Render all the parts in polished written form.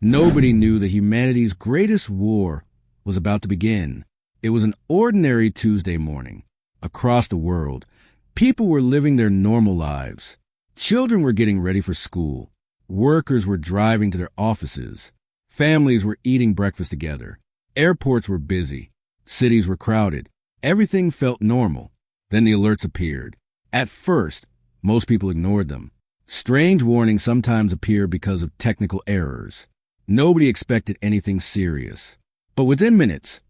Nobody knew that humanity's greatest war was about to begin. It was an ordinary Tuesday morning. Across the world, people were living their normal lives. Children were getting ready for school. Workers were driving to their offices. Families were eating breakfast together. Airports were busy. Cities were crowded. Everything felt normal. Then the alerts appeared. At first, most people ignored them. Strange warnings sometimes appear because of technical errors. Nobody expected anything serious. But within minutes,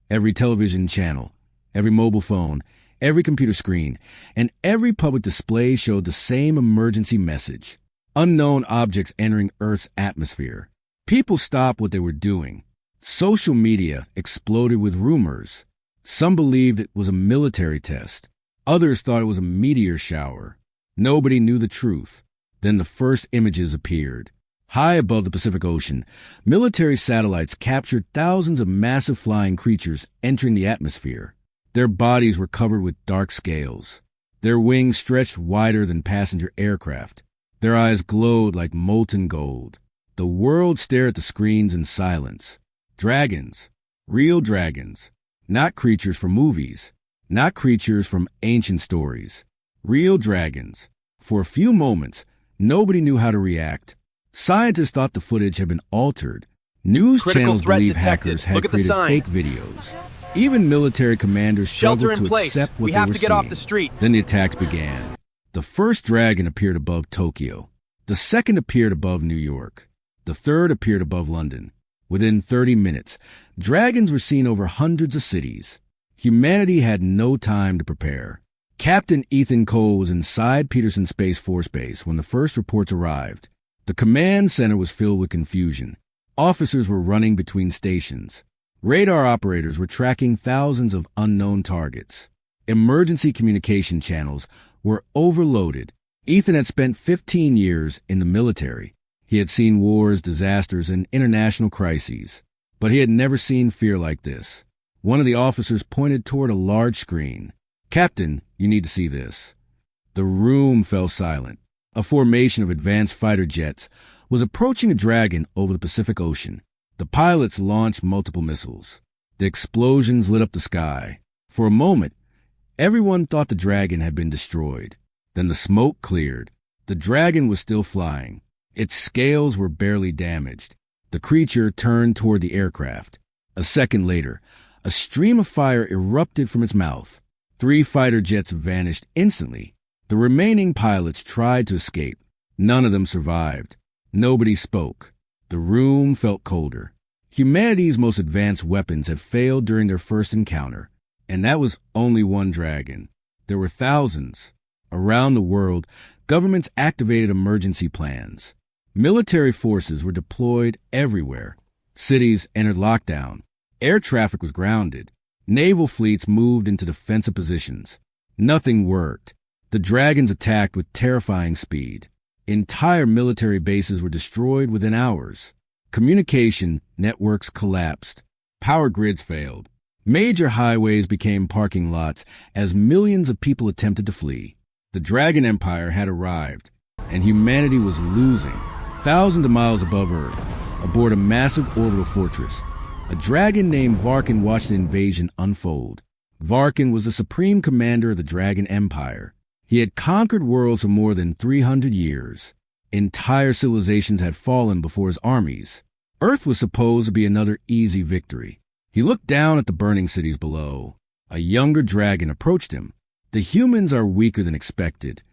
every television channel, every mobile phone, every computer screen, and every public display showed the same emergency message. Unknown objects entering Earth's atmosphere. People stopped what they were doing. Social media exploded with rumors. Some believed it was a military test. Others thought it was a meteor shower. Nobody knew the truth. Then the first images appeared. High above the Pacific Ocean, military satellites captured thousands of massive flying creatures entering the atmosphere. Their bodies were covered with dark scales. Their wings stretched wider than passenger aircraft. Their eyes glowed like molten gold. The world stared at the screens in silence. Dragons. Real dragons. Not creatures from movies. Not creatures from ancient stories. Real dragons. For a few moments, nobody knew how to react. Scientists thought the footage had been altered. News channels believed hackers had created fake videos. Even military commanders struggled to accept what they were seeing. Then the attacks began. The first dragon appeared above Tokyo. The second appeared above New York. The third appeared above London. Within 30 minutes, dragons were seen over hundreds of cities. Humanity had no time to prepare. Captain Ethan Cole was inside Peterson Space Force Base when the first reports arrived. The command center was filled with confusion. Officers were running between stations. Radar operators were tracking thousands of unknown targets. Emergency communication channels were overloaded. Ethan had spent 15 years in the military. He had seen wars, disasters, and international crises. But he had never seen fear like this. One of the officers pointed toward a large screen. "Captain, you need to see this." The room fell silent. A formation of advanced fighter jets was approaching a dragon over the Pacific Ocean. The pilots launched multiple missiles. The explosions lit up the sky. For a moment, everyone thought the dragon had been destroyed. Then the smoke cleared. The dragon was still flying. Its scales were barely damaged. The creature turned toward the aircraft. A second later, a stream of fire erupted from its mouth. 3 fighter jets vanished instantly. The remaining pilots tried to escape. None of them survived. Nobody spoke. The room felt colder. Humanity's most advanced weapons had failed during their first encounter, and that was only one dragon. There were thousands. Around the world, governments activated emergency plans. Military forces were deployed everywhere. Cities entered lockdown. Air traffic was grounded. Naval fleets moved into defensive positions. Nothing worked. The dragons attacked with terrifying speed. Entire military bases were destroyed within hours. Communication networks collapsed. Power grids failed. Major highways became parking lots as millions of people attempted to flee. The Dragon Empire had arrived, and humanity was losing. Thousands of miles above Earth, aboard a massive orbital fortress, a dragon named Varkin watched the invasion unfold. Varkin was the supreme commander of the Dragon Empire. He had conquered worlds for more than 300 years. Entire civilizations had fallen before his armies. Earth was supposed to be another easy victory. He looked down at the burning cities below. A younger dragon approached him. "The humans are weaker than expected."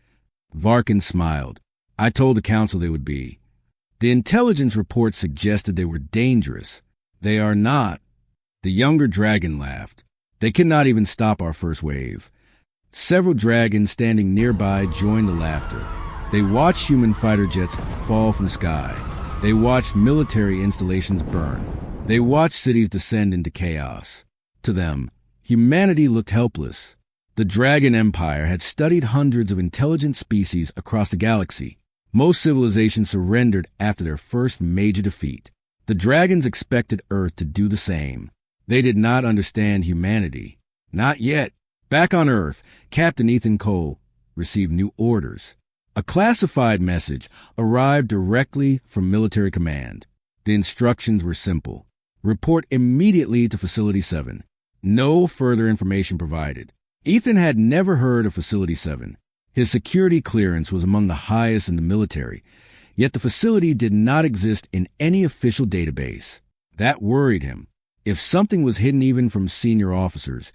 Varkin smiled. "I told the council they would be. The intelligence reports suggested they were dangerous. They are not." The younger dragon laughed. "They cannot even stop our first wave." Several dragons standing nearby joined the laughter. They watched human fighter jets fall from the sky. They watched military installations burn. They watched cities descend into chaos. To them, humanity looked helpless. The Dragon Empire had studied hundreds of intelligent species across the galaxy. Most civilizations surrendered after their first major defeat. The dragons expected Earth to do the same. They did not understand humanity. Not yet. Back on Earth, Captain Ethan Cole received new orders. A classified message arrived directly from military command. The instructions were simple. Report immediately to Facility 7. No further information provided. Ethan had never heard of Facility 7. His security clearance was among the highest in the military, yet the facility did not exist in any official database. That worried him. If something was hidden even from senior officers,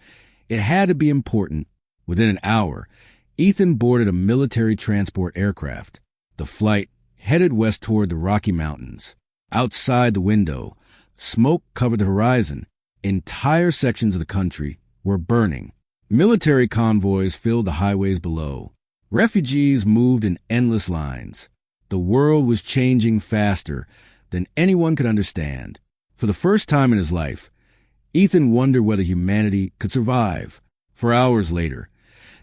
it had to be important. Within an hour, Ethan boarded a military transport aircraft. The flight headed west toward the Rocky Mountains. Outside the window, smoke covered the horizon. Entire sections of the country were burning. Military convoys filled the highways below. Refugees moved in endless lines. The world was changing faster than anyone could understand. For the first time in his life, Ethan wondered whether humanity could survive. 4 hours later,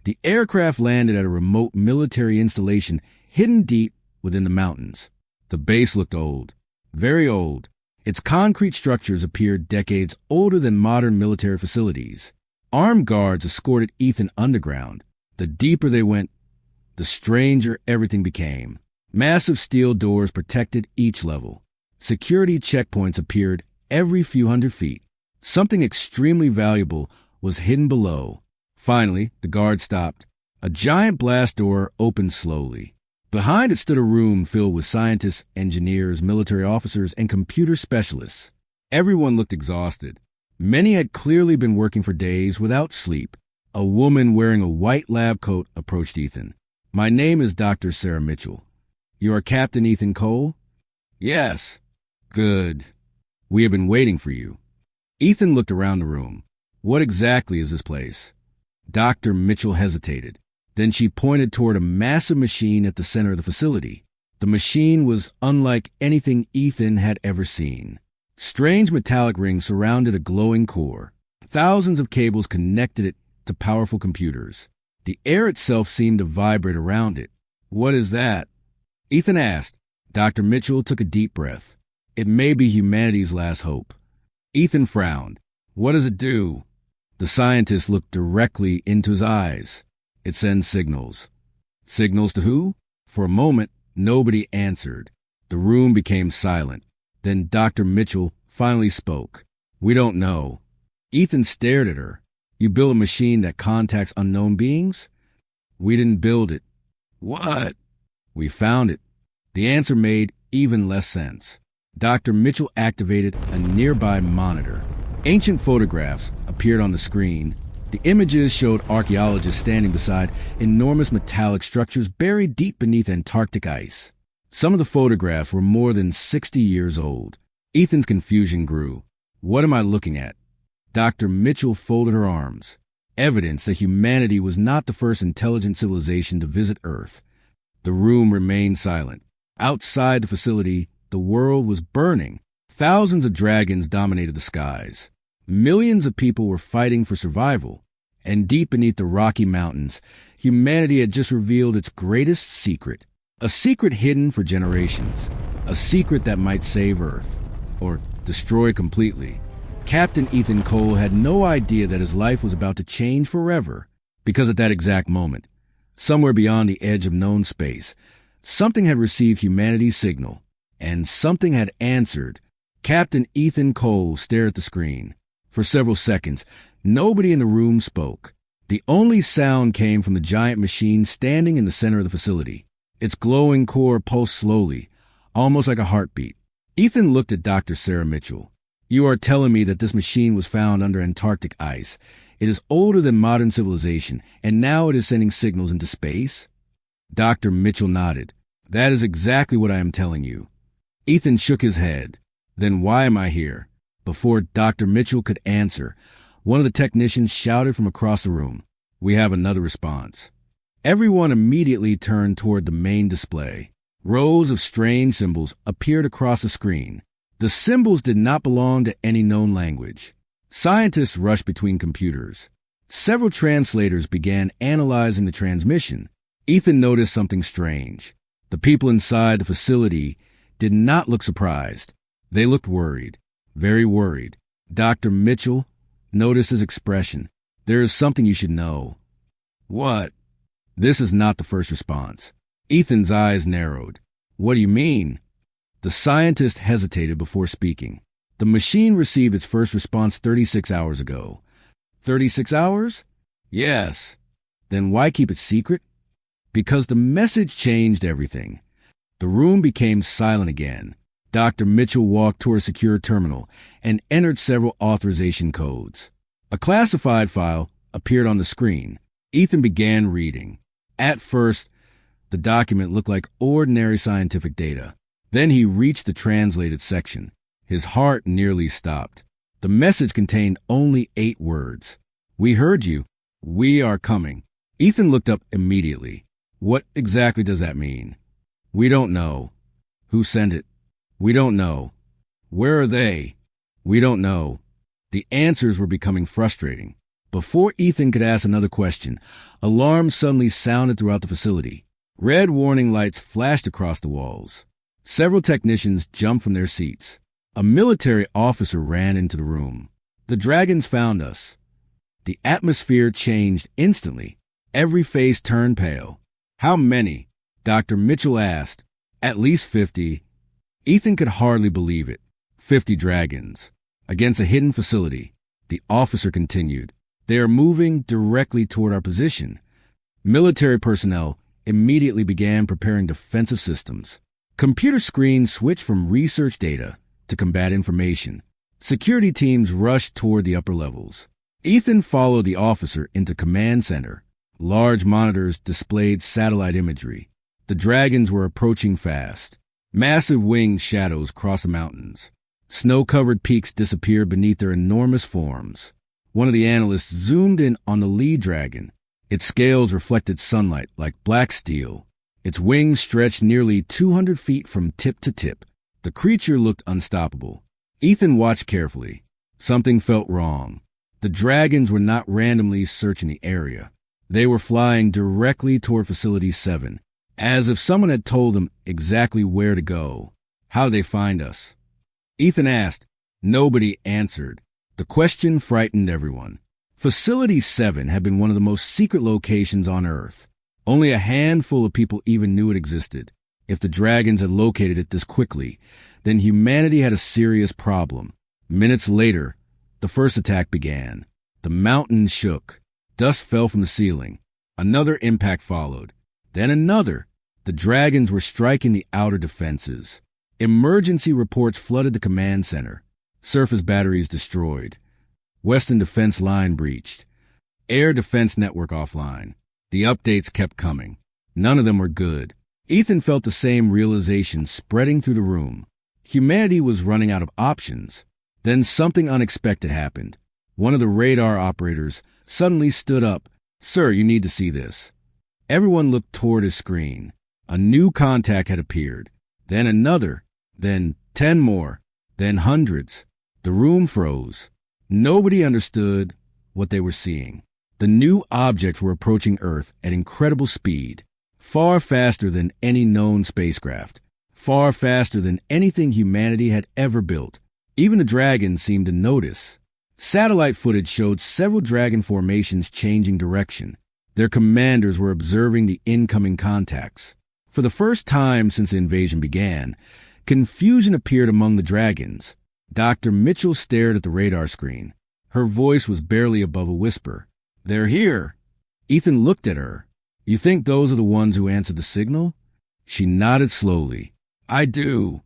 the aircraft landed at a remote military installation hidden deep within the mountains. The base looked old, very old. Its concrete structures appeared decades older than modern military facilities. Armed guards escorted Ethan underground. The deeper they went, the stranger everything became. Massive steel doors protected each level. Security checkpoints appeared every few hundred feet. Something extremely valuable was hidden below. Finally, the guard stopped. A giant blast door opened slowly. Behind it stood a room filled with scientists, engineers, military officers, and computer specialists. Everyone looked exhausted. Many had clearly been working for days without sleep. A woman wearing a white lab coat approached Ethan. "My name is Dr. Sarah Mitchell. You are Captain Ethan Cole?" "Yes." "Good. We have been waiting for you." Ethan looked around the room. "What exactly is this place?" Dr. Mitchell hesitated. Then she pointed toward a massive machine at the center of the facility. The machine was unlike anything Ethan had ever seen. Strange metallic rings surrounded a glowing core. Thousands of cables connected it to powerful computers. The air itself seemed to vibrate around it. "What is that?" Ethan asked. Dr. Mitchell took a deep breath. "It may be humanity's last hope." Ethan frowned. "What does it do?" The scientist looked directly into his eyes. "It sends signals." "Signals to who?" For a moment, nobody answered. The room became silent. Then Dr. Mitchell finally spoke. "We don't know." Ethan stared at her. "You build a machine that contacts unknown beings?" "We didn't build it." "What?" "We found it." The answer made even less sense. Dr. Mitchell activated a nearby monitor. Ancient photographs appeared on the screen. The images showed archaeologists standing beside enormous metallic structures buried deep beneath Antarctic ice. Some of the photographs were more than 60 years old. Ethan's confusion grew. "What am I looking at?" Dr. Mitchell folded her arms. Evidence that humanity was not the first intelligent civilization to visit Earth. The room remained silent. Outside the facility, the world was burning. Thousands of dragons dominated the skies. Millions of people were fighting for survival. And deep beneath the Rocky Mountains, humanity had just revealed its greatest secret. A secret hidden for generations. A secret that might save Earth. Or destroy completely. Captain Ethan Cole had no idea that his life was about to change forever. Because at that exact moment, somewhere beyond the edge of known space, something had received humanity's signal. And something had answered. Captain Ethan Cole stared at the screen. For several seconds, nobody in the room spoke. The only sound came from the giant machine standing in the center of the facility. Its glowing core pulsed slowly, almost like a heartbeat. Ethan looked at Dr. Sarah Mitchell. "You are telling me that this machine was found under Antarctic ice. It is older than modern civilization, and now it is sending signals into space?" Dr. Mitchell nodded. "That is exactly what I am telling you." Ethan shook his head. "Then why am I here?" Before Dr. Mitchell could answer, one of the technicians shouted from across the room, "We have another response." Everyone immediately turned toward the main display. Rows of strange symbols appeared across the screen. The symbols did not belong to any known language. Scientists rushed between computers. Several translators began analyzing the transmission. Ethan noticed something strange. The people inside the facility did not look surprised. They looked worried. Very worried. Dr. Mitchell noticed his expression. "There is something you should know." "What?" This is not the first response. Ethan's eyes narrowed. "What do you mean?" The scientist hesitated before speaking. The machine received its first response 36 hours ago. 36 hours? Yes. Then why keep it secret? Because the message changed everything. The room became silent again. Dr. Mitchell walked toward a secure terminal and entered several authorization codes. A classified file appeared on the screen. Ethan began reading. At first, the document looked like ordinary scientific data. Then he reached the translated section. His heart nearly stopped. The message contained only 8 words. "We heard you. We are coming." Ethan looked up immediately. What exactly does that mean? We don't know. Who sent it? We don't know. Where are they? We don't know. The answers were becoming frustrating. Before Ethan could ask another question, alarms suddenly sounded throughout the facility. Red warning lights flashed across the walls. Several technicians jumped from their seats. A military officer ran into the room. "The dragons found us." The atmosphere changed instantly. Every face turned pale. "How many?" Dr. Mitchell asked. "At least 50. Ethan could hardly believe it. 50 dragons. Against a hidden facility. The officer continued. "They are moving directly toward our position." Military personnel immediately began preparing defensive systems. Computer screens switched from research data to combat information. Security teams rushed toward the upper levels. Ethan followed the officer into command center. Large monitors displayed satellite imagery. The dragons were approaching fast. Massive winged shadows crossed the mountains. Snow-covered peaks disappeared beneath their enormous forms. One of the analysts zoomed in on the lead dragon. Its scales reflected sunlight like black steel. Its wings stretched nearly 200 feet from tip to tip. The creature looked unstoppable. Ethan watched carefully. Something felt wrong. The dragons were not randomly searching the area. They were flying directly toward Facility 7, as if someone had told them exactly where to go. "How did they find us?" Ethan asked. Nobody answered. The question frightened everyone. Facility 7 had been one of the most secret locations on Earth. Only a handful of people even knew it existed. If the dragons had located it this quickly, then humanity had a serious problem. Minutes later, the first attack began. The mountain shook. Dust fell from the ceiling. Another impact followed. Then another. The dragons were striking the outer defenses. Emergency reports flooded the command center. Surface batteries destroyed. Western defense line breached. Air defense network offline. The updates kept coming. None of them were good. Ethan felt the same realization spreading through the room. Humanity was running out of options. Then something unexpected happened. One of the radar operators suddenly stood up. "Sir, you need to see this." Everyone looked toward his screen. A new contact had appeared. Then another. Then 10 more. Then hundreds. The room froze. Nobody understood what they were seeing. The new objects were approaching Earth at incredible speed, far faster than any known spacecraft, far faster than anything humanity had ever built. Even the dragons seemed to notice. Satellite footage showed several dragon formations changing direction. Their commanders were observing the incoming contacts. For the first time since the invasion began, confusion appeared among the dragons. Dr. Mitchell stared at the radar screen. Her voice was barely above a whisper. "They're here." Ethan looked at her. "You think those are the ones who answered the signal?" She nodded slowly. "I do."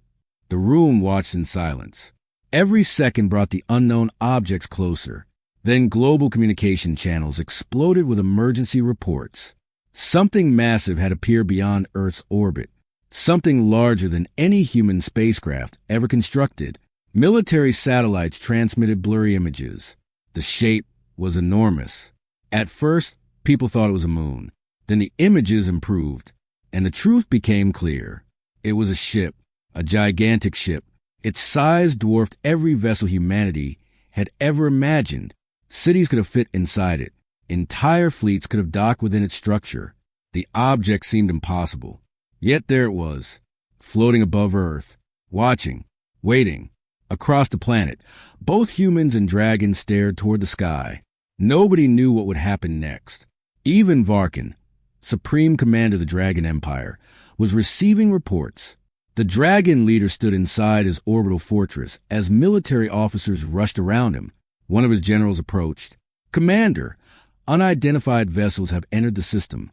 The room watched in silence. Every second brought the unknown objects closer. Then global communication channels exploded with emergency reports. Something massive had appeared beyond Earth's orbit. Something larger than any human spacecraft ever constructed. Military satellites transmitted blurry images. The shape was enormous. At first, people thought it was a moon. Then the images improved, and the truth became clear. It was a ship, a gigantic ship. Its size dwarfed every vessel humanity had ever imagined. Cities could have fit inside it. Entire fleets could have docked within its structure. The object seemed impossible. Yet there it was, floating above Earth, watching, waiting. Across the planet, both humans and dragons stared toward the sky. Nobody knew what would happen next. Even Varkin, supreme commander of the Dragon Empire, was receiving reports. The Dragon leader stood inside his orbital fortress as military officers rushed around him. One of his generals approached. "Commander, unidentified vessels have entered the system."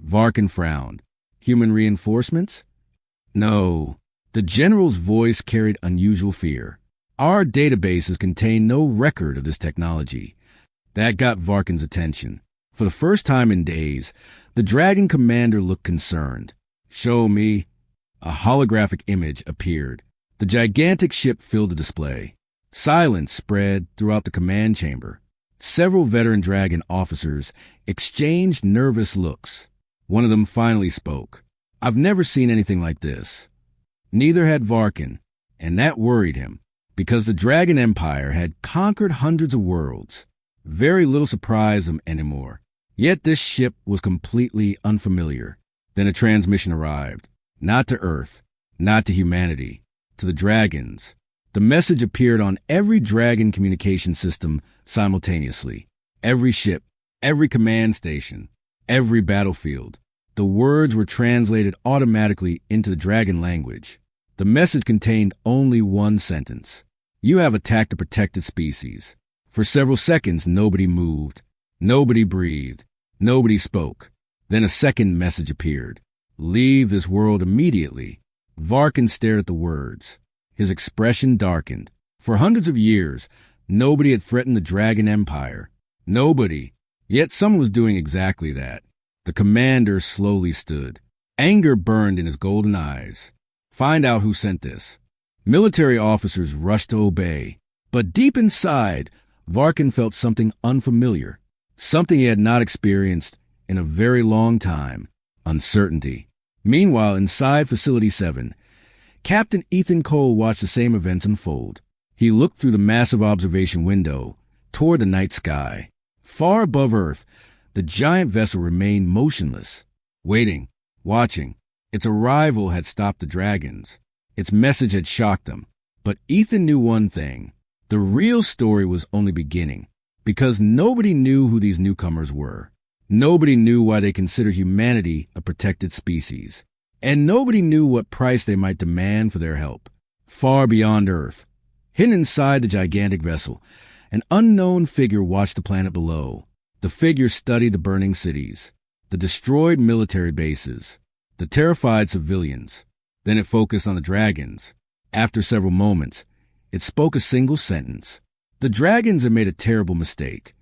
Varkin frowned. "Human reinforcements?" "No." The general's voice carried unusual fear. "Our databases contain no record of this technology." That got Varkin's attention. For the first time in days, the Dragon commander looked concerned. "Show me." A holographic image appeared. The gigantic ship filled the display. Silence spread throughout the command chamber. Several veteran Dragon officers exchanged nervous looks. One of them finally spoke. "I've never seen anything like this." Neither had Varkin, and that worried him, because the Dragon Empire had conquered hundreds of worlds. Very little surprised him anymore. Yet this ship was completely unfamiliar. Then a transmission arrived. Not to Earth, not to humanity, to the Dragons. The message appeared on every Dragon communication system simultaneously. Every ship, every command station, every battlefield. The words were translated automatically into the Dragon language. The message contained only one sentence. "You have attacked a protected species." For several seconds, nobody moved. Nobody breathed. Nobody spoke. Then a second message appeared. "Leave this world immediately." Varkin stared at the words. His expression darkened. For hundreds of years, nobody had threatened the Dragon Empire. Nobody. Yet someone was doing exactly that. The commander slowly stood. Anger burned in his golden eyes. "Find out who sent this." Military officers rushed to obey. But deep inside, Varkin felt something unfamiliar. Something he had not experienced in a very long time. Uncertainty. Meanwhile, inside Facility 7, Captain Ethan Cole watched the same events unfold. He looked through the massive observation window toward the night sky. Far above Earth, the giant vessel remained motionless, waiting, watching. Its arrival had stopped the Dragons. Its message had shocked them. But Ethan knew one thing. The real story was only beginning, because nobody knew who these newcomers were. Nobody knew why they considered humanity a protected species. And nobody knew what price they might demand for their help. Far beyond Earth, hidden inside the gigantic vessel, an unknown figure watched the planet below. The figure studied the burning cities, the destroyed military bases, the terrified civilians. Then it focused on the Dragons. After several moments, it spoke a single sentence. The Dragons had made a terrible mistake.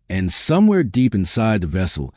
And somewhere deep inside the vessel,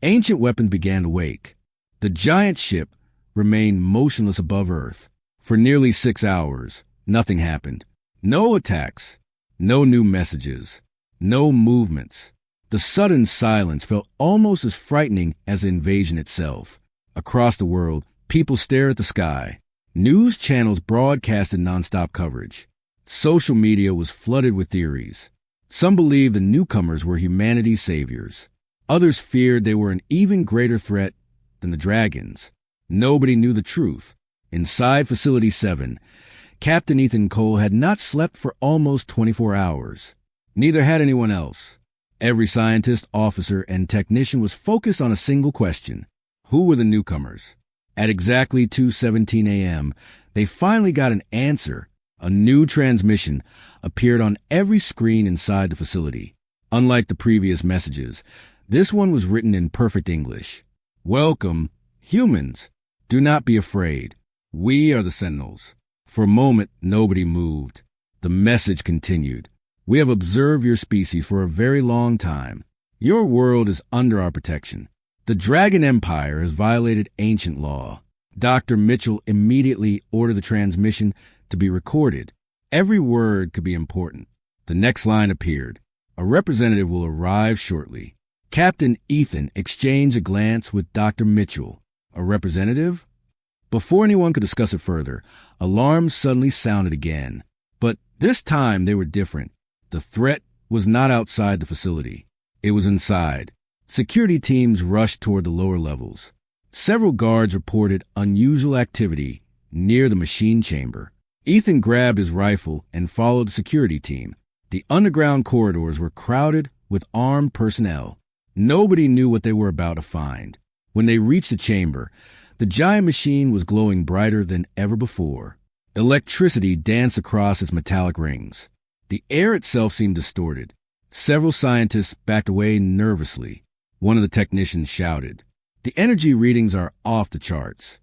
ancient weapons began to wake. The giant ship remained motionless above Earth. For nearly 6 hours, nothing happened. No attacks, no new messages, no movements. The sudden silence felt almost as frightening as the invasion itself. Across the world, people stared at the sky. News channels broadcasted nonstop coverage. Social media was flooded with theories. Some believed the newcomers were humanity's saviors. Others feared they were an even greater threat than the Dragons. Nobody knew the truth. Inside Facility 7, Captain Ethan Cole had not slept for almost 24 hours. Neither had anyone else. Every scientist, officer, and technician was focused on a single question. Who were the newcomers? At exactly 2:17 a.m., they finally got an answer. A new transmission appeared on every screen inside the facility. Unlike the previous messages, this one was written in perfect English. "Welcome, humans. Do not be afraid. We are the Sentinels." For a moment, nobody moved. The message continued. "We have observed your species for a very long time. Your world is under our protection. The Dragon Empire has violated ancient law." Dr. Mitchell immediately ordered the transmission to be recorded. Every word could be important. The next line appeared. "A representative will arrive shortly." Captain Ethan exchanged a glance with Dr. Mitchell. A representative? Before anyone could discuss it further, alarms suddenly sounded again. But this time they were different. The threat was not outside the facility. It was inside. Security teams rushed toward the lower levels. Several guards reported unusual activity near the machine chamber. Ethan grabbed his rifle and followed the security team. The underground corridors were crowded with armed personnel. Nobody knew what they were about to find. When they reached the chamber, The giant machine was glowing brighter than ever before. Electricity danced across its metallic rings. The air itself seemed distorted. Several scientists backed away nervously. One of the technicians shouted, "The energy readings are off the charts."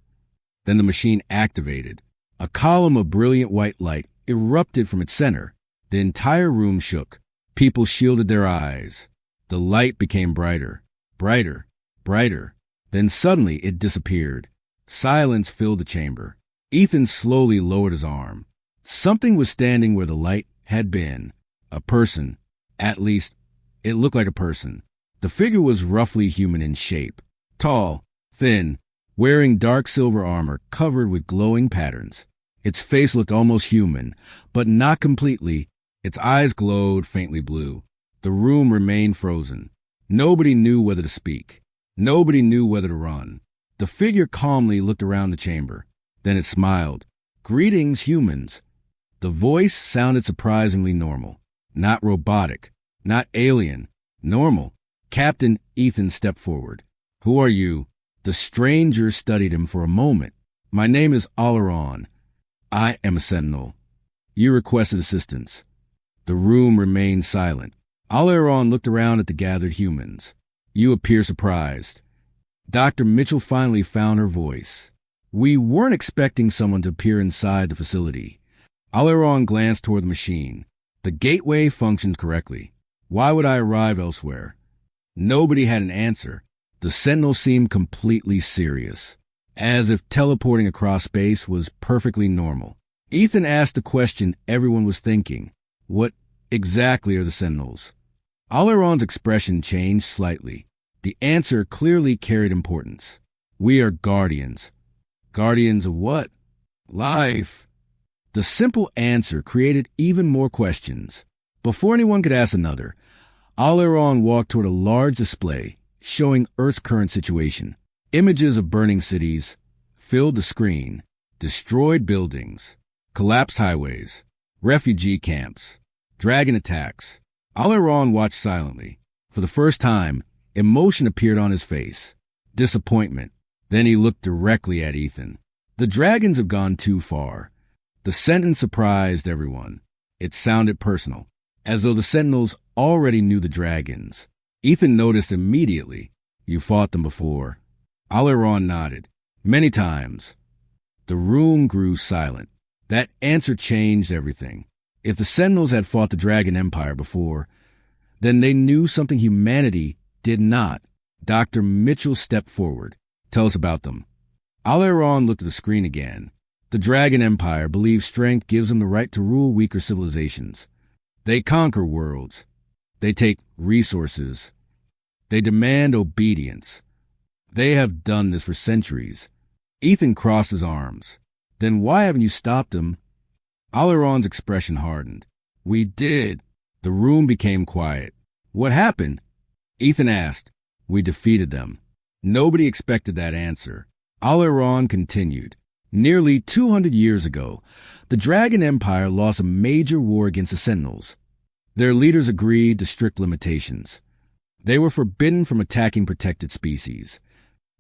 Then the machine activated. A column of brilliant white light erupted from its center. The entire room shook. People shielded their eyes. The light became brighter, brighter, brighter. Then suddenly it disappeared. Silence filled the chamber. Ethan slowly lowered his arm. Something was standing where the light had been. A person. At least, it looked like a person. The figure was roughly human in shape. Tall, thin, wearing dark silver armor covered with glowing patterns. Its face looked almost human, but not completely. Its eyes glowed faintly blue. The room remained frozen. Nobody knew whether to speak. Nobody knew whether to run. The figure calmly looked around the chamber. Then it smiled. "Greetings, humans." The voice sounded surprisingly normal. Not robotic. Not alien. Normal. Captain Ethan stepped forward. "Who are you?" The stranger studied him for a moment. "My name is Oleron. I am a sentinel. You requested assistance." The room remained silent. Oleron looked around at the gathered humans. "You appear surprised." Dr. Mitchell finally found her voice. "We weren't expecting someone to appear inside the facility." Oleron glanced toward the machine. "The gateway functions correctly. Why would I arrive elsewhere?" Nobody had an answer. The sentinel seemed completely serious, as if teleporting across space was perfectly normal. Ethan asked the question everyone was thinking. What exactly are the sentinels? Oleron's expression changed slightly. The answer clearly carried importance. "We are guardians." "Guardians of what?" "Life." The simple answer created even more questions. Before anyone could ask another, Oleron walked toward a large display showing Earth's current situation. Images of burning cities filled the screen, destroyed buildings, collapsed highways, refugee camps, dragon attacks. Oleron watched silently. For the first time, emotion appeared on his face. Disappointment. Then he looked directly at Ethan. "The dragons have gone too far." The sentence surprised everyone. It sounded personal, as though the sentinels already knew the dragons. Ethan noticed immediately. "You fought them before." Oleron nodded. "Many times." The room grew silent. That answer changed everything. If the sentinels had fought the Dragon Empire before, then they knew something humanity did not. Dr. Mitchell stepped forward. "Tell us about them." Oleron looked at the screen again. "The Dragon Empire believes strength gives them the right to rule weaker civilizations. They conquer worlds. They take resources. They demand obedience. They have done this for centuries." Ethan crossed his arms. "Then why haven't you stopped them?" Oleron's expression hardened. "We did." The room became quiet. "What happened?" Ethan asked. "We defeated them." Nobody expected that answer. Oleron continued. "Nearly 200 years ago, the Dragon Empire lost a major war against the Sentinels. Their leaders agreed to strict limitations. They were forbidden from attacking protected species."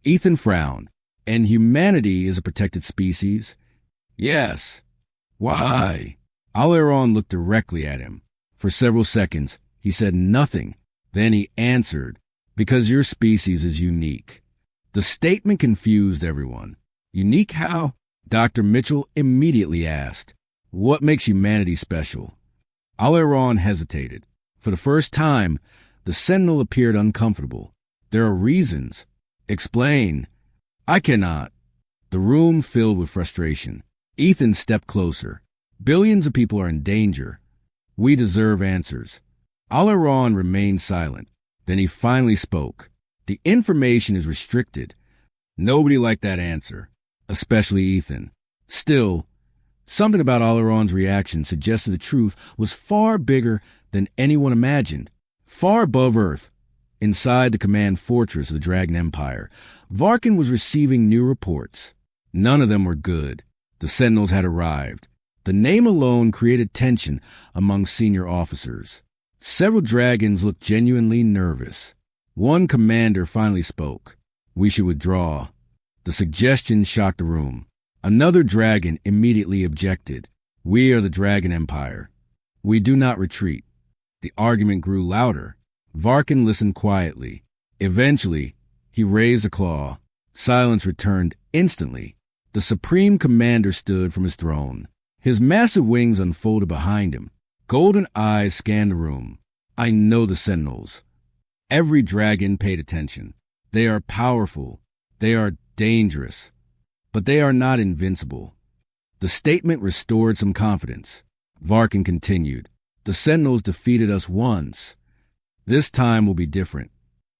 Ethan frowned. "And humanity is a protected species?" "Yes." "Why?" Oleron looked directly at him. For several seconds, he said nothing. Then he answered, "Because your species is unique." The statement confused everyone. "Unique how?" Dr. Mitchell immediately asked. "What makes humanity special?" Oleron hesitated. For the first time, the sentinel appeared uncomfortable. "There are reasons." "Explain." "I cannot." The room filled with frustration. Ethan stepped closer. "Billions of people are in danger. We deserve answers." Oleron remained silent. Then he finally spoke. "The information is restricted." Nobody liked that answer, especially Ethan. Still, something about Oleron's reaction suggested the truth was far bigger than anyone imagined. Far above Earth, inside the command fortress of the Dragon Empire, Varkin was receiving new reports. None of them were good. The Sentinels had arrived. The name alone created tension among senior officers. Several dragons looked genuinely nervous. One commander finally spoke. "We should withdraw." The suggestion shocked the room. Another dragon immediately objected. We are the Dragon Empire. We do not retreat. The argument grew louder. Varkin listened quietly. Eventually, he raised a claw. Silence returned instantly. The Supreme Commander stood from his throne. His massive wings unfolded behind him. Golden eyes scanned the room. I know the Sentinels. Every dragon paid attention. They are powerful. They are dangerous. But they are not invincible. The statement restored some confidence. Varkin continued. The Sentinels defeated us once. This time will be different.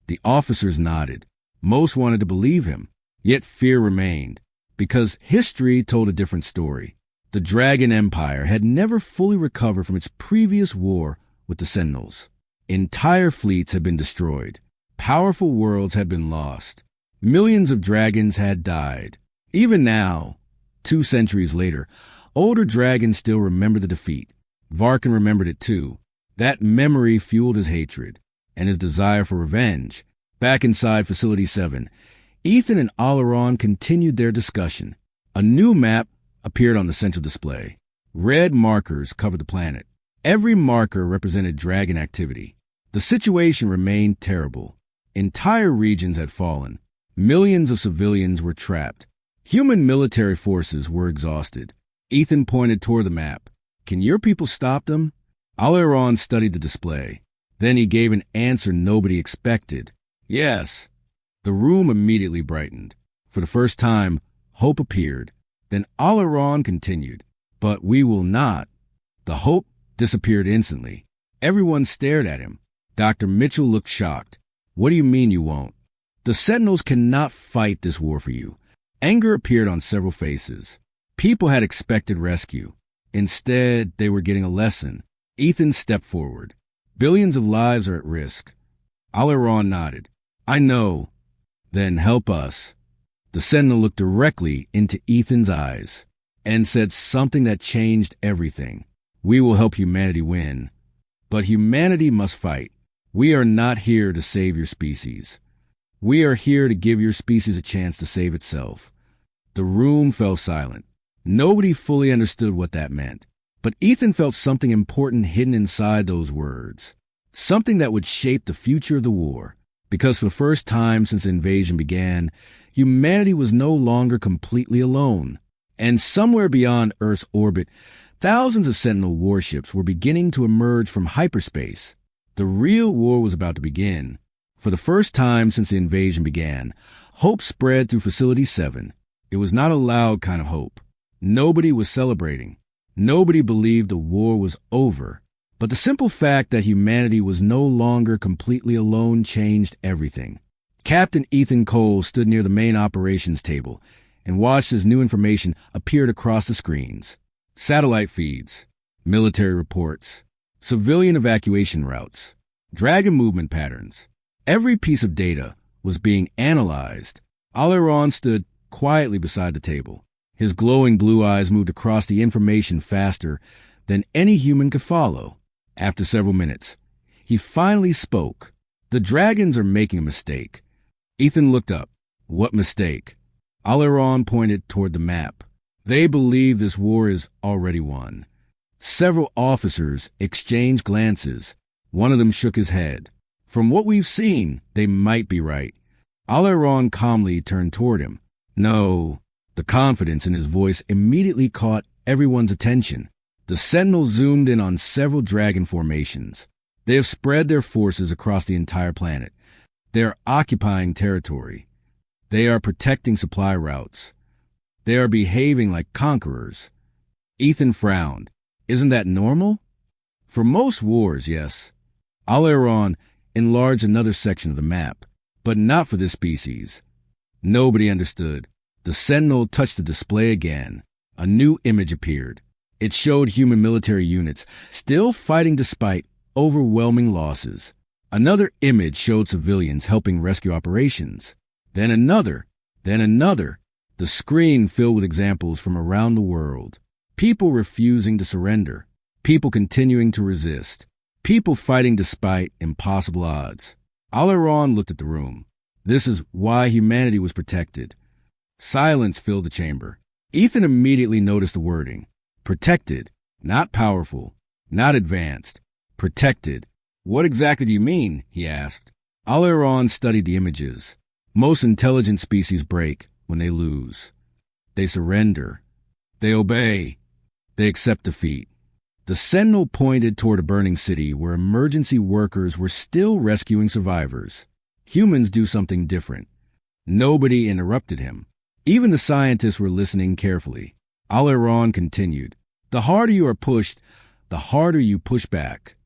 The officers nodded. Most wanted to believe him, yet fear remained, because history told a different story. The Dragon Empire had never fully recovered from its previous war with the Sentinels. Entire fleets had been destroyed. Powerful worlds had been lost. Millions of dragons had died. Even now, 2 centuries later, older dragons still remember the defeat. Varkin remembered it too. That memory fueled his hatred and his desire for revenge. Back inside Facility 7, Ethan and Oleron continued their discussion. A new map appeared on the central display. Red markers covered the planet. Every marker represented dragon activity. The situation remained terrible. Entire regions had fallen. Millions of civilians were trapped. Human military forces were exhausted. Ethan pointed toward the map. Can your people stop them? Oleron studied the display. Then he gave an answer nobody expected. Yes. The room immediately brightened. For the first time, hope appeared. Then Oleron continued. But we will not. The hope disappeared instantly. Everyone stared at him. Dr. Mitchell looked shocked. What do you mean you won't? The Sentinels cannot fight this war for you. Anger appeared on several faces. People had expected rescue. Instead, they were getting a lesson. Ethan stepped forward. Billions of lives are at risk. Oleron nodded. I know. Then help us. The Sentinel looked directly into Ethan's eyes and said something that changed everything. We will help humanity win. But humanity must fight. We are not here to save your species. We are here to give your species a chance to save itself. The room fell silent. Nobody fully understood what that meant. But Ethan felt something important hidden inside those words. Something that would shape the future of the war. Because for the first time since the invasion began, humanity was no longer completely alone. And somewhere beyond Earth's orbit, thousands of Sentinel warships were beginning to emerge from hyperspace. The real war was about to begin. For the first time since the invasion began, hope spread through Facility 7. It was not a loud kind of hope. Nobody was celebrating. Nobody believed the war was over. But the simple fact that humanity was no longer completely alone changed everything. Captain Ethan Cole stood near the main operations table and watched as new information appeared across the screens. Satellite feeds, military reports, civilian evacuation routes, dragon movement patterns. Every piece of data was being analyzed. Oleron stood quietly beside the table. His glowing blue eyes moved across the information faster than any human could follow. After several minutes, he finally spoke. The dragons are making a mistake. Ethan looked up. What mistake? Oleron pointed toward the map. They believe this war is already won. Several officers exchanged glances. One of them shook his head. From what we've seen, they might be right. Oleron calmly turned toward him. No. The confidence in his voice immediately caught everyone's attention. The Sentinels zoomed in on several dragon formations. They have spread their forces across the entire planet. They are occupying territory. They are protecting supply routes. They are behaving like conquerors. Ethan frowned. Isn't that normal? For most wars, yes. Oleron enlarged another section of the map, but not for this species. Nobody understood. The Sentinel touched the display again. A new image appeared. It showed human military units still fighting despite overwhelming losses. Another image showed civilians helping rescue operations. Then another. The screen filled with examples from around the world. People refusing to surrender. People continuing to resist. People fighting despite impossible odds. Oleron looked at the room. This is why humanity was protected. Silence filled the chamber. Ethan immediately noticed the wording. Protected, not powerful, not advanced. Protected. What exactly do you mean? He asked. Alairon studied the images. Most intelligent species break when they lose. They surrender. They obey. They accept defeat. The sentinel pointed toward a burning city where emergency workers were still rescuing survivors. Humans do something different. Nobody interrupted him. Even the scientists were listening carefully. Alairon continued. The harder you are pushed, the harder you push back.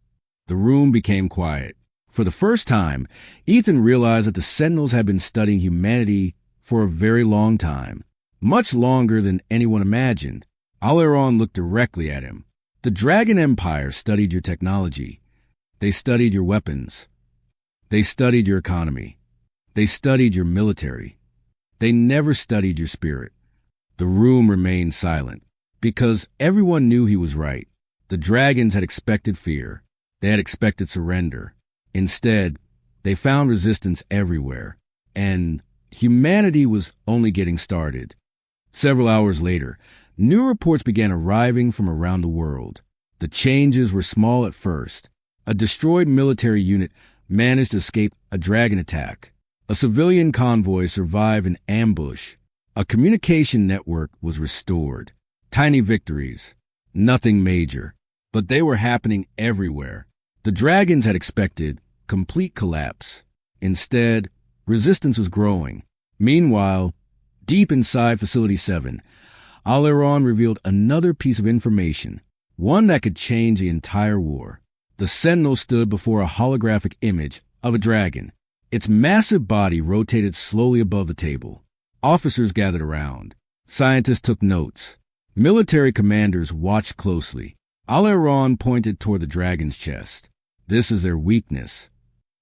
The room became quiet. For the first time, Ethan realized that the Sentinels had been studying humanity for a very long time, much longer than anyone imagined. Alairon looked directly at him. The Dragon Empire studied your technology. They studied your weapons. They studied your economy. They studied your military. They never studied your spirit. The room remained silent because everyone knew he was right. The dragons had expected fear. They had expected surrender. Instead, they found resistance everywhere, and humanity was only getting started. Several hours later, new reports began arriving from around the world. The changes were small at first. A destroyed military unit managed to escape a dragon attack. A civilian convoy survived an ambush. A communication network was restored. Tiny victories. Nothing major. But they were happening everywhere. The dragons had expected complete collapse. Instead, resistance was growing. Meanwhile, deep inside Facility 7, Alairon revealed another piece of information, one that could change the entire war. The Sentinel stood before a holographic image of a dragon. Its massive body rotated slowly above the table. Officers gathered around. Scientists took notes. Military commanders watched closely. Alairon pointed toward the dragon's chest. This is their weakness.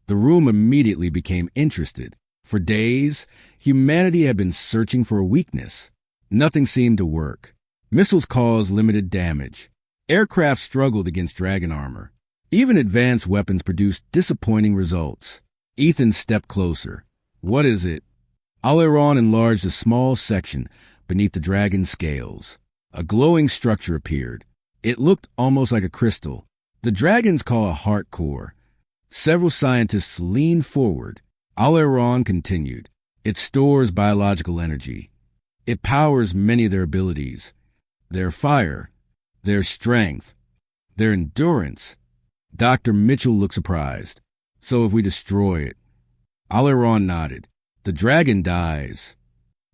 The room immediately became interested. For days, humanity had been searching for a weakness. Nothing seemed to work. Missiles caused limited damage. Aircraft struggled against dragon armor. Even advanced weapons produced disappointing results. Ethan stepped closer. What is it? Alairon enlarged a small section beneath the dragon's scales. A glowing structure appeared. It looked almost like a crystal. The dragons call a heart core. Several scientists leaned forward. Alairon continued. It stores biological energy. It powers many of their abilities. Their fire, their strength, their endurance. Dr. Mitchell looked surprised. So if we destroy it? Alairon nodded. The dragon dies.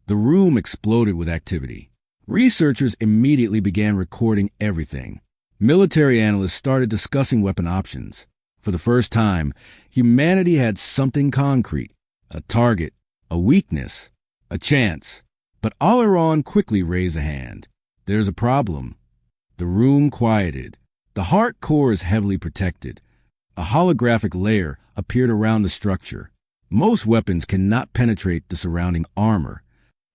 The room exploded with activity. Researchers immediately began recording everything. Military analysts started discussing weapon options. For the first time, humanity had something concrete, a target, a weakness, a chance. But Alairon quickly raised a hand. There's a problem. The room quieted. The heart core is heavily protected. A holographic layer appeared around the structure. Most weapons cannot penetrate the surrounding armor.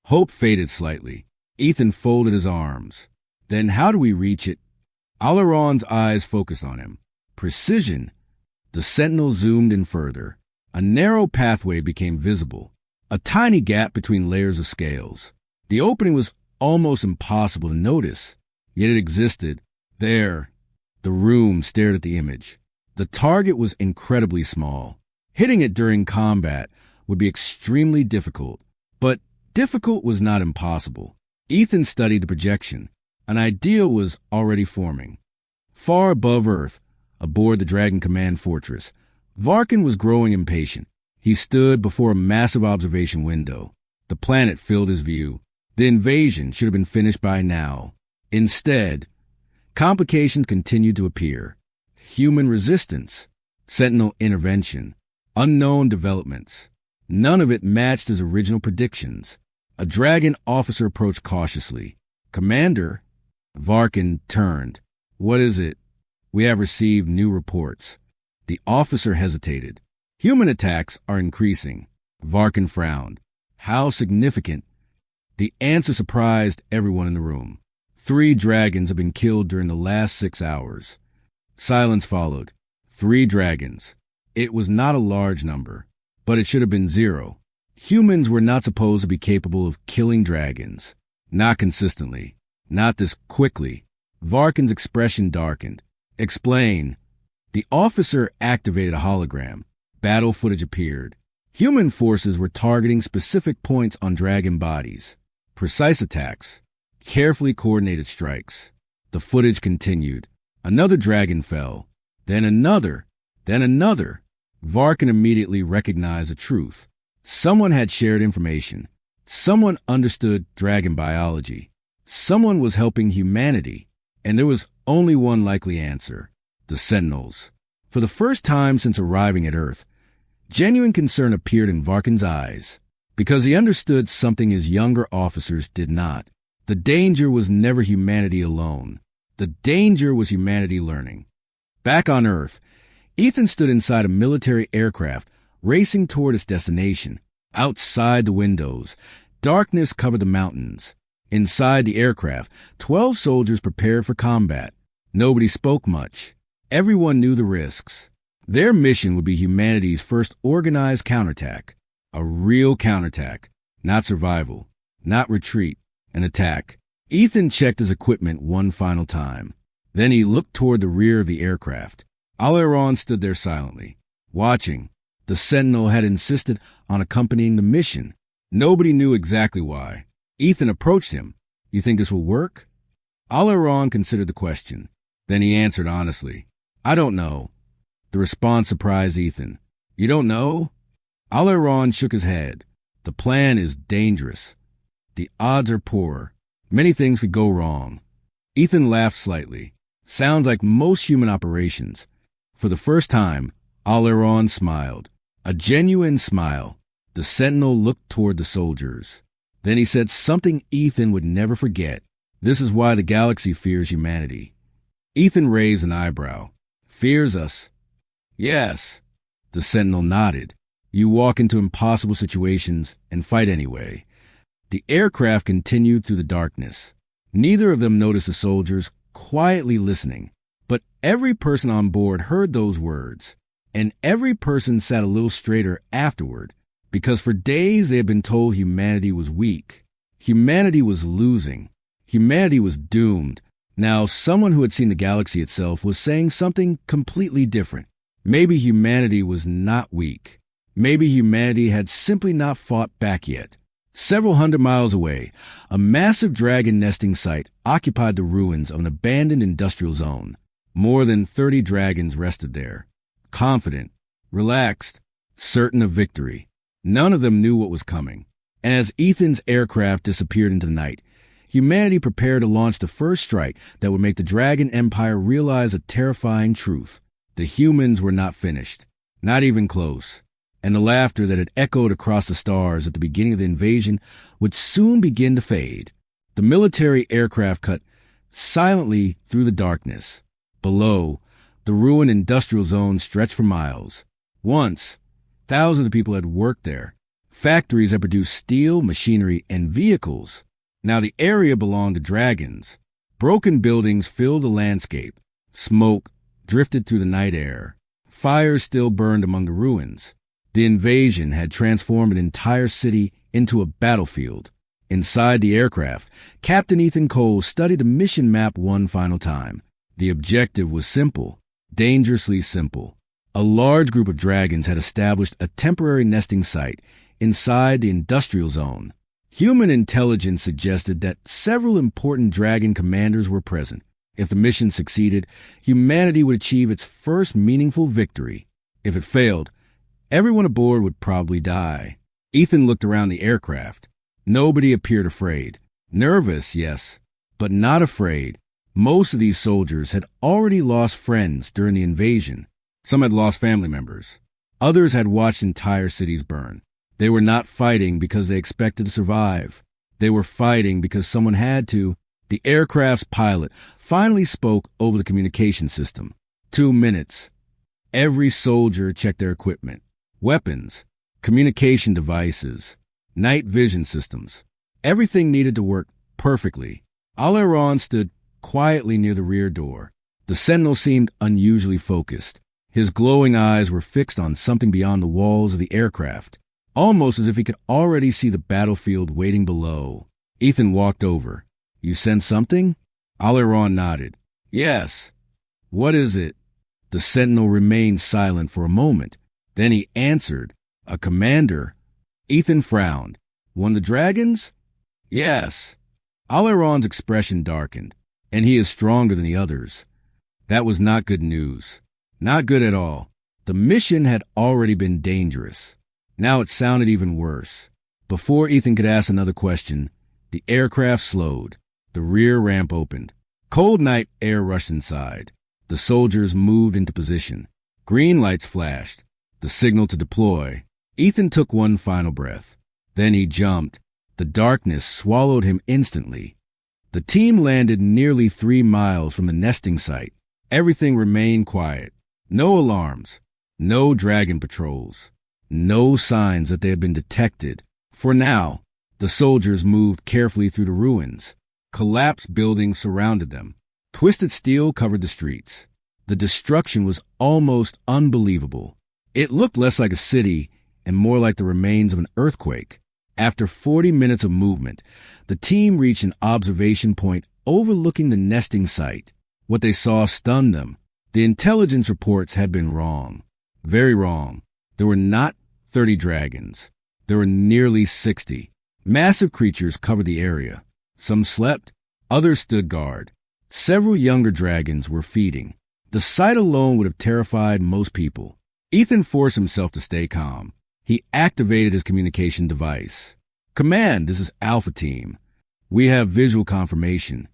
Hope faded slightly. Ethan folded his arms. Then how do we reach it? Alairon's eyes focused on him. Precision. The sentinel zoomed in further. A narrow pathway became visible. A tiny gap between layers of scales. The opening was almost impossible to notice, yet it existed. There, the room stared at the image. The target was incredibly small. Hitting it during combat would be extremely difficult, but difficult was not impossible. Ethan studied the projection. An idea was already forming. Far above Earth, aboard the Dragon Command Fortress, Varkin was growing impatient. He stood before a massive observation window. The planet filled his view. The invasion should have been finished by now. Instead, complications continued to appear. Human resistance, Sentinel intervention, unknown developments. None of it matched his original predictions. A dragon officer approached cautiously. Commander? Varkin turned. What is it? We have received new reports. The officer hesitated. Human attacks are increasing. Varkin frowned. How significant? The answer surprised everyone in the room. 3 dragons have been killed during the last 6 hours. Silence followed. 3 dragons. It was not a large number, but it should have been 0. Humans were not supposed to be capable of killing dragons. Not consistently. Not this quickly. Varkin's expression darkened. Explain. The officer activated a hologram. Battle footage appeared. Human forces were targeting specific points on dragon bodies. Precise attacks. Carefully coordinated strikes. The footage continued. Another dragon fell. Then another. Then another. Varkin immediately recognized the truth. Someone had shared information. Someone understood dragon biology. Someone was helping humanity. And there was only one likely answer. The Sentinels. For the first time since arriving at Earth, genuine concern appeared in Varkin's eyes, because he understood something his younger officers did not. The danger was never humanity alone. The danger was humanity learning. Back on Earth, Ethan stood inside a military aircraft, racing toward its destination. Outside the windows, darkness covered the mountains. Inside the aircraft, 12 soldiers prepared for combat. Nobody spoke much. Everyone knew the risks. Their mission would be humanity's first organized counterattack. A real counterattack. Not survival. Not retreat. An attack. Ethan checked his equipment one final time. Then he looked toward the rear of the aircraft. Aileron stood there silently, watching. The Sentinel had insisted on accompanying the mission. Nobody knew exactly why. Ethan approached him. You think this will work? Aileron considered the question. Then he answered honestly. I don't know. The response surprised Ethan. You don't know? Aileron shook his head. The plan is dangerous. The odds are poor. Many things could go wrong. Ethan laughed slightly. Sounds like most human operations. For the first time, Aileron smiled. A genuine smile. The Sentinel looked toward the soldiers. Then he said something Ethan would never forget. This is why the galaxy fears humanity. Ethan raised an eyebrow. Fears us? Yes. The Sentinel nodded. You walk into impossible situations and fight anyway. The aircraft continued through the darkness. Neither of them noticed the soldiers quietly listening. But every person on board heard those words. And every person sat a little straighter afterward. Because for days they had been told humanity was weak. Humanity was losing. Humanity was doomed. Now, someone who had seen the galaxy itself was saying something completely different. Maybe humanity was not weak. Maybe humanity had simply not fought back yet. Several hundred miles away, a massive dragon nesting site occupied the ruins of an abandoned industrial zone. More than 30 dragons rested there. Confident, relaxed, certain of victory. None of them knew what was coming. And as Ethan's aircraft disappeared into the night, humanity prepared to launch the first strike that would make the Dragon Empire realize a terrifying truth. The humans were not finished. Not even close. And the laughter that had echoed across the stars at the beginning of the invasion would soon begin to fade. The military aircraft cut silently through the darkness. Below, the ruined industrial zone stretched for miles. Once, thousands of people had worked there. Factories had produced steel, machinery, and vehicles. Now the area belonged to dragons. Broken buildings filled the landscape. Smoke drifted through the night air. Fires still burned among the ruins. The invasion had transformed an entire city into a battlefield. Inside the aircraft, Captain Ethan Cole studied the mission map one final time. The objective was simple, dangerously simple. A large group of dragons had established a temporary nesting site inside the industrial zone. Human intelligence suggested that several important dragon commanders were present. If the mission succeeded, humanity would achieve its first meaningful victory. If it failed, everyone aboard would probably die. Ethan looked around the aircraft. Nobody appeared afraid. Nervous, yes, but not afraid. Most of these soldiers had already lost friends during the invasion. Some had lost family members. Others had watched entire cities burn. They were not fighting because they expected to survive. They were fighting because someone had to. The aircraft's pilot finally spoke over the communication system. 2 minutes. Every soldier checked their equipment. Weapons, communication devices, night vision systems. Everything needed to work perfectly. Aileron stood quietly near the rear door. The Sentinel seemed unusually focused. His glowing eyes were fixed on something beyond the walls of the aircraft. almost as if he could already see the battlefield waiting below. Ethan walked over. You sense something? Aileron nodded. Yes. What is it? The sentinel remained silent for a moment. Then he answered. A commander. Ethan frowned. One of the dragons? Yes. Aileron's expression darkened. And he is stronger than the others. That was not good news. Not good at all. The mission had already been dangerous. Now it sounded even worse. Before Ethan could ask another question, the aircraft slowed. The rear ramp opened. Cold night air rushed inside. The soldiers moved into position. Green lights flashed. The signal to deploy. Ethan took one final breath. Then he jumped. The darkness swallowed him instantly. The team landed nearly 3 miles from the nesting site. Everything remained quiet. No alarms. No dragon patrols. No signs that they had been detected. For now, the soldiers moved carefully through the ruins. Collapsed buildings surrounded them. Twisted steel covered the streets. The destruction was almost unbelievable. It looked less like a city and more like the remains of an earthquake. After 40 minutes of movement, the team reached an observation point overlooking the nesting site. What they saw stunned them. The intelligence reports had been wrong. Very wrong. There were not 30 dragons. There were nearly 60. Massive creatures covered the area. Some slept. Others stood guard. Several younger dragons were feeding. The sight alone would have terrified most people. Ethan forced himself to stay calm. He activated his communication device. Command, this is Alpha Team. We have visual confirmation.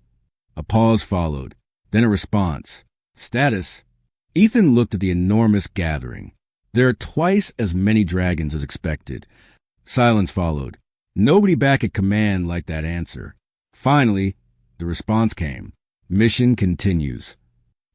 A pause followed, then a response. Status. Ethan looked at the enormous gathering. There are twice as many dragons as expected. Silence followed. Nobody back at command liked that answer. Finally, the response came. Mission continues.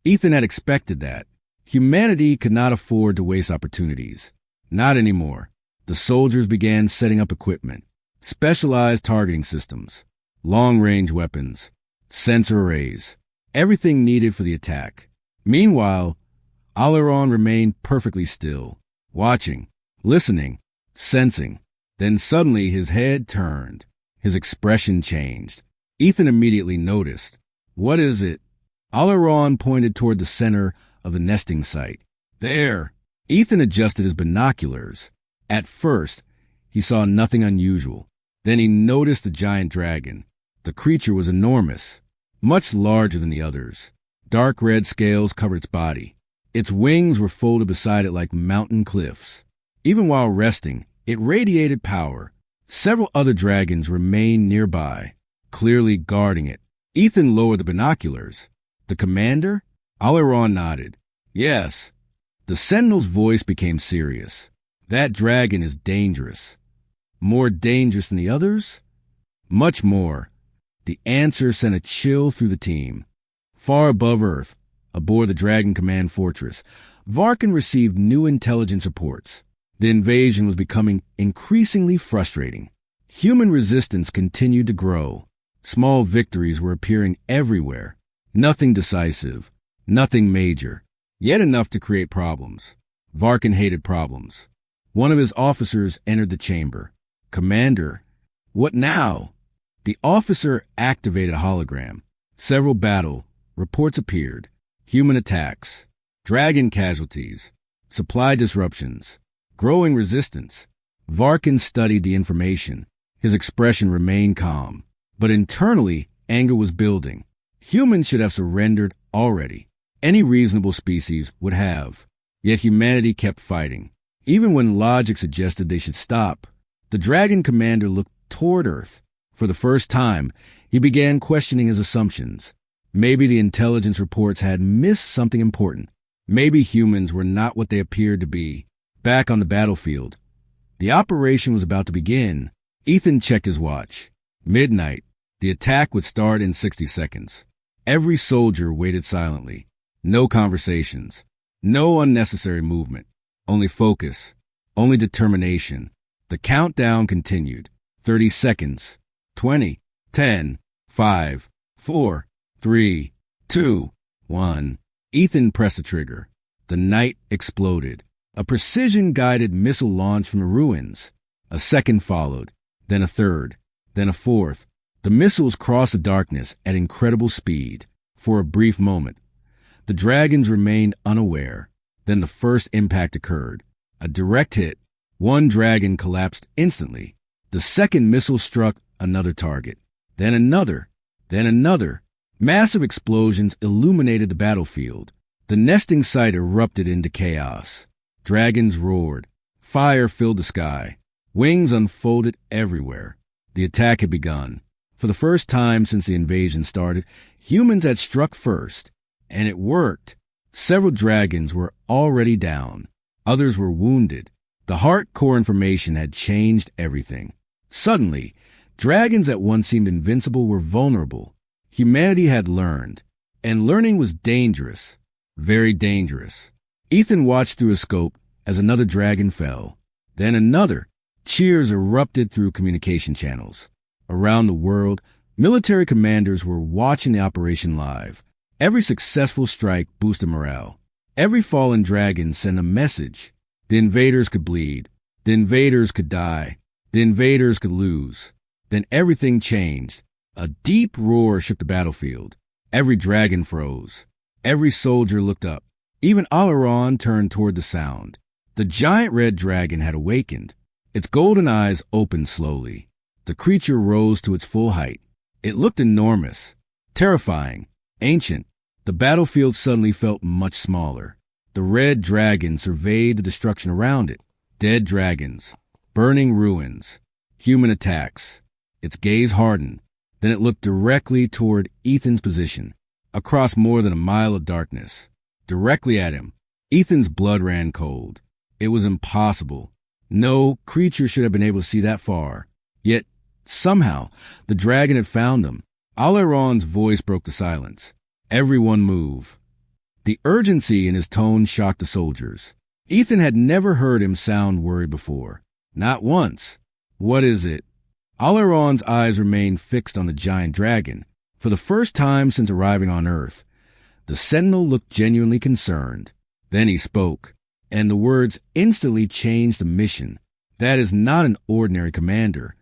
Ethan had expected that. Humanity could not afford to waste opportunities. Not anymore. The soldiers began setting up equipment. Specialized targeting systems. Long-range weapons. Sensor arrays. Everything needed for the attack. Meanwhile, Aileron remained perfectly still. Watching. Listening. Sensing. Then suddenly his head turned. His expression changed. Ethan immediately noticed. What is it? Aileron pointed toward the center of the nesting site. There. Ethan adjusted his binoculars. At first, he saw nothing unusual. Then he noticed the giant dragon. The creature was enormous, much larger than the others. Dark red scales covered its body. Its wings were folded beside it like mountain cliffs. Even while resting, it radiated power. Several other dragons remained nearby, clearly guarding it. Ethan lowered the binoculars. The commander? Aileron nodded. Yes. The sentinel's voice became serious. That dragon is dangerous. More dangerous than the others? Much more. The answer sent a chill through the team. Far above Earth, aboard the Dragon Command Fortress, Varkin received new intelligence reports. The invasion was becoming increasingly frustrating. Human resistance continued to grow. Small victories were appearing everywhere. Nothing decisive. Nothing major. Yet enough to create problems. Varkin hated problems. One of his officers entered the chamber. Commander, what now? The officer activated a hologram. Several battle reports appeared. Human attacks. Dragon casualties. Supply disruptions. Growing resistance. Varkin studied the information. His expression remained calm. But internally, anger was building. Humans should have surrendered already. Any reasonable species would have. Yet humanity kept fighting. Even when logic suggested they should stop, the Dragon Commander looked toward Earth. For the first time, he began questioning his assumptions. Maybe the intelligence reports had missed something important. Maybe humans were not what they appeared to be. Back on the battlefield, the operation was about to begin. Ethan checked his watch. Midnight. The attack would start in 60 seconds. Every soldier waited silently. No conversations. No unnecessary movement. Only focus. Only determination. The countdown continued. 30 seconds. 20. 10. 5. 4. 3. 2. 1. Ethan pressed the trigger. The night exploded. A precision-guided missile launched from the ruins. A second followed, then a third, then a fourth. The missiles crossed the darkness at incredible speed. For a brief moment, the dragons remained unaware. Then the first impact occurred. A direct hit. One dragon collapsed instantly. The second missile struck another target. Then another. Then another. Massive explosions illuminated the battlefield. The nesting site erupted into chaos. Dragons roared. Fire filled the sky. Wings unfolded everywhere. The attack had begun. For the first time since the invasion started, humans had struck first. And it worked. Several dragons were already down. Others were wounded. The hardcore information had changed everything. Suddenly, dragons that once seemed invincible were vulnerable. Humanity had learned. And learning was dangerous. Very dangerous. Ethan watched through a scope as another dragon fell. Then another. Cheers erupted through communication channels. Around the world, military commanders were watching the operation live. Every successful strike boosted morale. Every fallen dragon sent a message. The invaders could bleed. The invaders could die. The invaders could lose. Then everything changed. A deep roar shook the battlefield. Every dragon froze. Every soldier looked up. Even Alaron turned toward the sound. The giant red dragon had awakened. Its golden eyes opened slowly. The creature rose to its full height. It looked enormous, terrifying, ancient. The battlefield suddenly felt much smaller. The red dragon surveyed the destruction around it. Dead dragons, burning ruins, human attacks. Its gaze hardened. Then it looked directly toward Ethan's position, across more than a mile of darkness. Directly at him. Ethan's blood ran cold. It was impossible. No creature should have been able to see that far. Yet, somehow, the dragon had found him. Alaron's voice broke the silence. Everyone move. The urgency in his tone shocked the soldiers. Ethan had never heard him sound worried before. Not once. What is it? Alaron's eyes remained fixed on the giant dragon. For the first time since arriving on Earth, the sentinel looked genuinely concerned. Then he spoke, and the words instantly changed the mission. That is not an ordinary commander.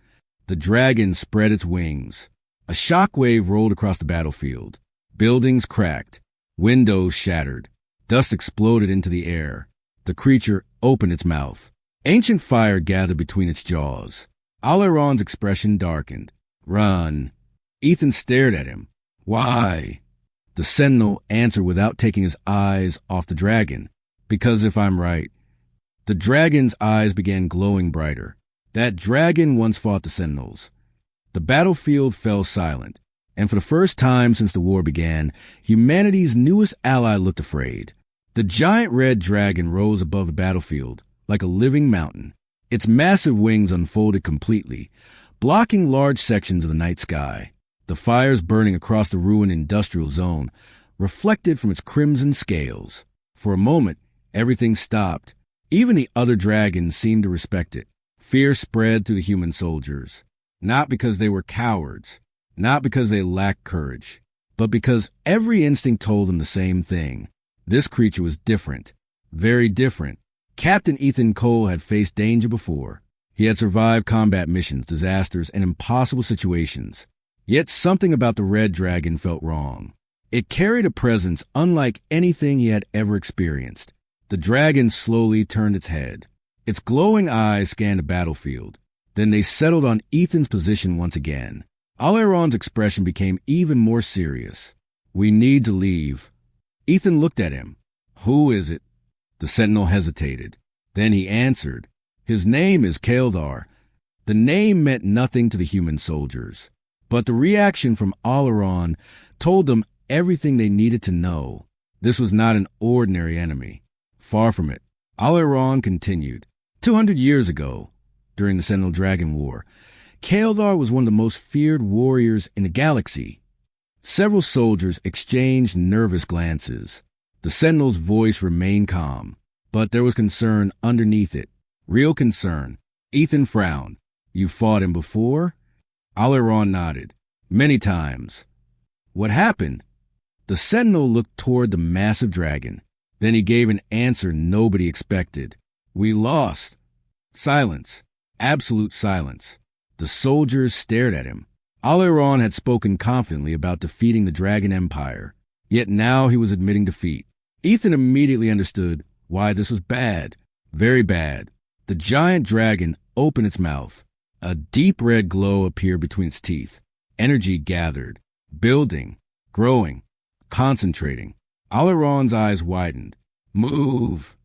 The dragon spread its wings. A shockwave rolled across the battlefield. Buildings cracked. Windows shattered. Dust exploded into the air. The creature opened its mouth. Ancient fire gathered between its jaws. Alaron's expression darkened. Run. Ethan stared at him. Why? The sentinel answered without taking his eyes off the dragon. Because if I'm right. The dragon's eyes began glowing brighter. That dragon once fought the sentinels. The battlefield fell silent. And for the first time since the war began, humanity's newest ally looked afraid. The giant red dragon rose above the battlefield like a living mountain. Its massive wings unfolded completely, blocking large sections of the night sky. The fires burning across the ruined industrial zone reflected from its crimson scales. For a moment, everything stopped. Even the other dragons seemed to respect it. Fear spread through the human soldiers, not because they were cowards, not because they lacked courage, but because every instinct told them the same thing. This creature was different, very different. Captain Ethan Cole had faced danger before. He had survived combat missions, disasters, and impossible situations. Yet something about the red dragon felt wrong. It carried a presence unlike anything he had ever experienced. The dragon slowly turned its head. Its glowing eyes scanned the battlefield. Then they settled on Ethan's position once again. Alaron's expression became even more serious. We need to leave. Ethan looked at him. Who is it? The sentinel hesitated. Then he answered. His name is Kaeldar. The name meant nothing to the human soldiers. But the reaction from Alaron told them everything they needed to know. This was not an ordinary enemy. Far from it. Alaron continued. 200 years ago, during the Sentinel Dragon War, Kaeldar was one of the most feared warriors in the galaxy. Several soldiers exchanged nervous glances. The Sentinel's voice remained calm, but there was concern underneath it. Real concern. Ethan frowned. You fought him before? Alaron nodded. Many times. What happened? The Sentinel looked toward the massive dragon. Then he gave an answer nobody expected. We lost. Silence. Absolute silence. The soldiers stared at him. Alaron had spoken confidently about defeating the Dragon Empire, yet now he was admitting defeat. Ethan immediately understood why this was bad, very bad. The giant dragon opened its mouth. A deep red glow appeared between its teeth. Energy gathered, building, growing, concentrating. Alaron's eyes widened. Move!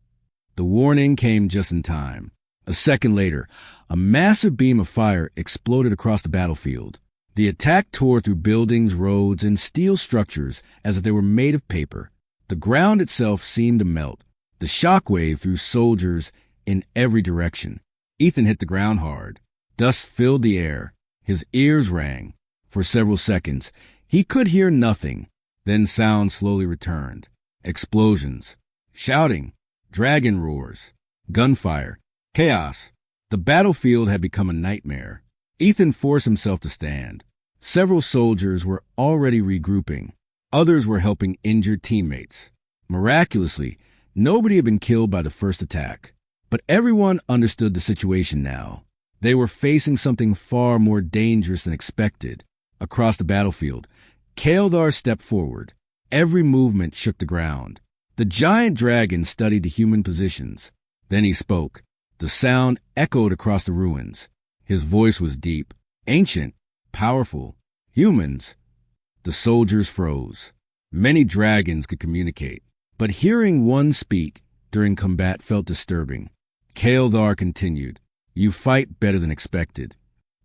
The warning came just in time. A second later, a massive beam of fire exploded across the battlefield. The attack tore through buildings, roads, and steel structures as if they were made of paper. The ground itself seemed to melt. The shockwave threw soldiers in every direction. Ethan hit the ground hard. Dust filled the air. His ears rang. For several seconds, he could hear nothing. Then sound slowly returned. Explosions, shouting, dragon roars, gunfire, chaos. The battlefield had become a nightmare. Ethan forced himself to stand. Several soldiers were already regrouping. Others were helping injured teammates. Miraculously, nobody had been killed by the first attack. But everyone understood the situation now. They were facing something far more dangerous than expected. Across the battlefield, Kaeldar stepped forward. Every movement shook the ground. The giant dragon studied the human positions. Then he spoke. The sound echoed across the ruins. His voice was deep, ancient, powerful. Humans. The soldiers froze. Many dragons could communicate, but hearing one speak during combat felt disturbing. Kaeldar continued. You fight better than expected.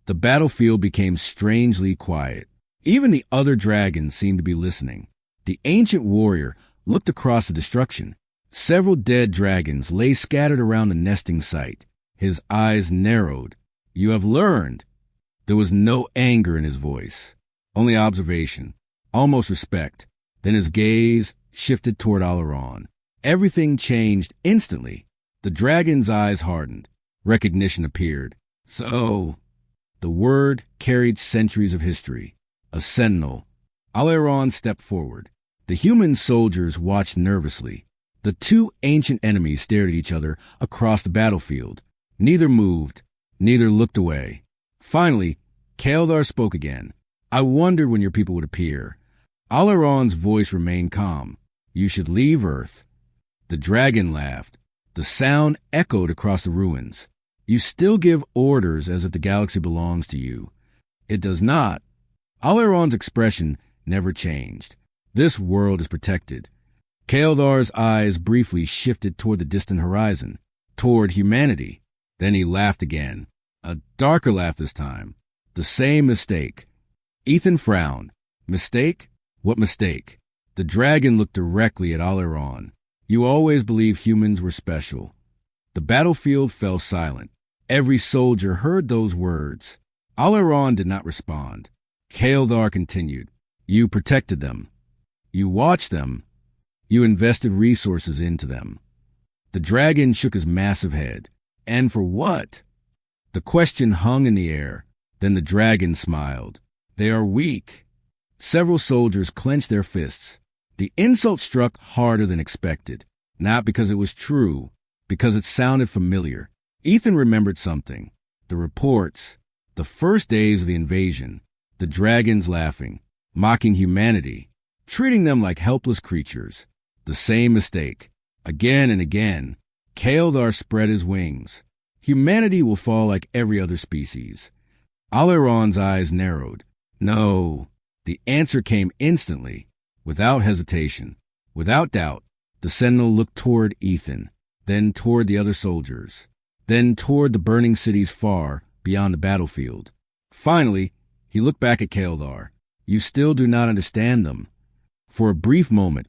The battlefield became strangely quiet. Even the other dragons seemed to be listening. The ancient warrior looked across the destruction. Several dead dragons lay scattered around the nesting site. His eyes narrowed. You have learned. There was no anger in his voice, only observation, almost respect. Then his gaze shifted toward Alaron. Everything changed instantly. The dragon's eyes hardened. Recognition appeared. So, the word carried centuries of history. A sentinel. Alaron stepped forward. The human soldiers watched nervously. The two ancient enemies stared at each other across the battlefield. Neither moved, neither looked away. Finally, Kaeldar spoke again. I wondered when your people would appear. Alaron's voice remained calm. You should leave Earth. The dragon laughed. The sound echoed across the ruins. You still give orders as if the galaxy belongs to you. It does not. Alaron's expression never changed. This world is protected. Kaeldar's eyes briefly shifted toward the distant horizon, toward humanity. Then he laughed again. A darker laugh this time. The same mistake. Ethan frowned. Mistake? What mistake? The dragon looked directly at Alaron. You always believed humans were special. The battlefield fell silent. Every soldier heard those words. Alaron did not respond. Kaeldar continued. You protected them. You watched them. You invested resources into them. The dragon shook his massive head. And for what? The question hung in the air. Then the dragon smiled. They are weak. Several soldiers clenched their fists. The insult struck harder than expected. Not because it was true, because it sounded familiar. Ethan remembered something. The reports. The first days of the invasion. The dragons laughing, mocking humanity, treating them like helpless creatures. The same mistake. Again and again. Kaeldar spread his wings. Humanity will fall like every other species. Alaron's eyes narrowed. No. The answer came instantly, without hesitation, without doubt. The sentinel looked toward Ethan, then toward the other soldiers, then toward the burning cities far beyond the battlefield. Finally, he looked back at Kaeldar. You still do not understand them. For a brief moment,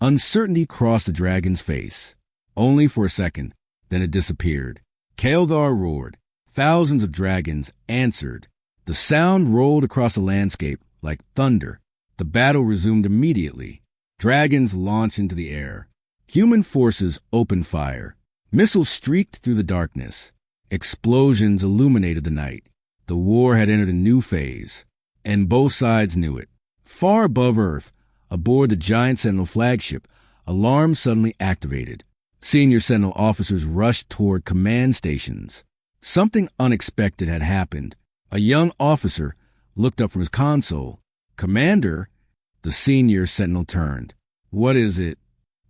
uncertainty crossed the dragon's face. Only for a second, then it disappeared. Kaeldar roared. Thousands of dragons answered. The sound rolled across the landscape like thunder. The battle resumed immediately. Dragons launched into the air. Human forces opened fire. Missiles streaked through the darkness. Explosions illuminated the night. The war had entered a new phase, and both sides knew it. Far above Earth, aboard the giant Sentinel flagship, alarms suddenly activated. Senior Sentinel officers rushed toward command stations. Something unexpected had happened. A young officer looked up from his console. "Commander?" The senior sentinel turned. "What is it?"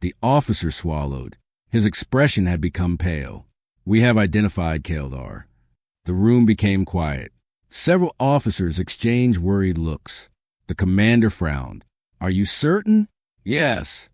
The officer swallowed. His expression had become pale. "We have identified Keldar." The room became quiet. Several officers exchanged worried looks. The commander frowned. "Are you certain?" "Yes."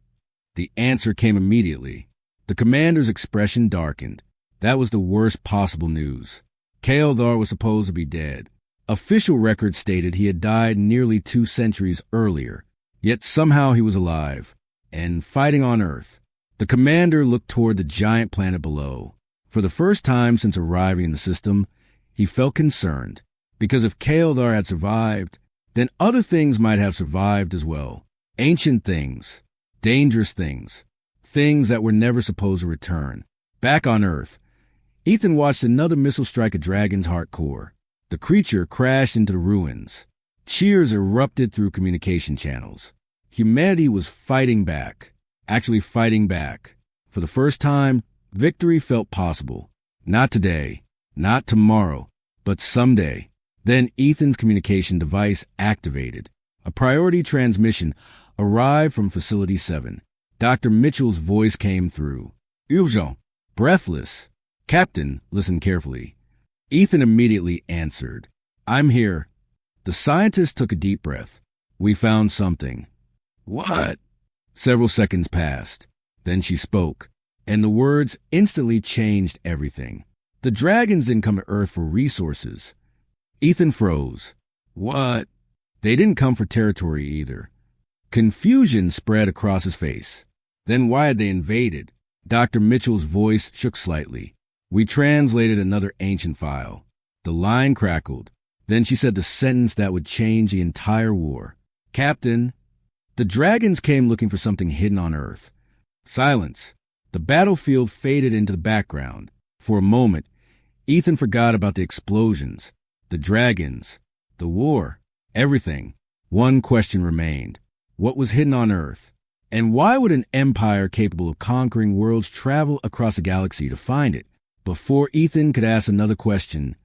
The answer came immediately. The commander's expression darkened. That was the worst possible news. Keldar was supposed to be dead. Official records stated he had died nearly 2 centuries earlier, yet somehow he was alive and fighting on Earth. The commander looked toward the giant planet below. For the first time since arriving in the system, he felt concerned, because if Keldar had survived, then other things might have survived as well. Ancient things, dangerous things, things that were never supposed to return. Back on Earth, Ethan watched another missile strike a dragon's heart core. The creature crashed into the ruins. Cheers erupted through communication channels. Humanity was fighting back, actually fighting back. For the first time, victory felt possible. Not today, not tomorrow, but someday. Then Ethan's communication device activated. A priority transmission arrived from Facility 7. Dr. Mitchell's voice came through. "Urgent." Breathless, "Captain, listen carefully." Ethan immediately answered. "I'm here." The scientist took a deep breath. "We found something." "What?" Several seconds passed. Then she spoke, and the words instantly changed everything. "The dragons didn't come to Earth for resources." Ethan froze. "What?" "They didn't come for territory either." Confusion spread across his face. "Then why had they invaded?" Dr. Mitchell's voice shook slightly. "We translated another ancient file." The line crackled. Then she said the sentence that would change the entire war. "Captain, the dragons came looking for something hidden on Earth." Silence. The battlefield faded into the background. For a moment, Ethan forgot about the explosions, the dragons, the war, everything. One question remained. What was hidden on Earth? And why would an empire capable of conquering worlds travel across a galaxy to find it? Before Ethan could ask another question,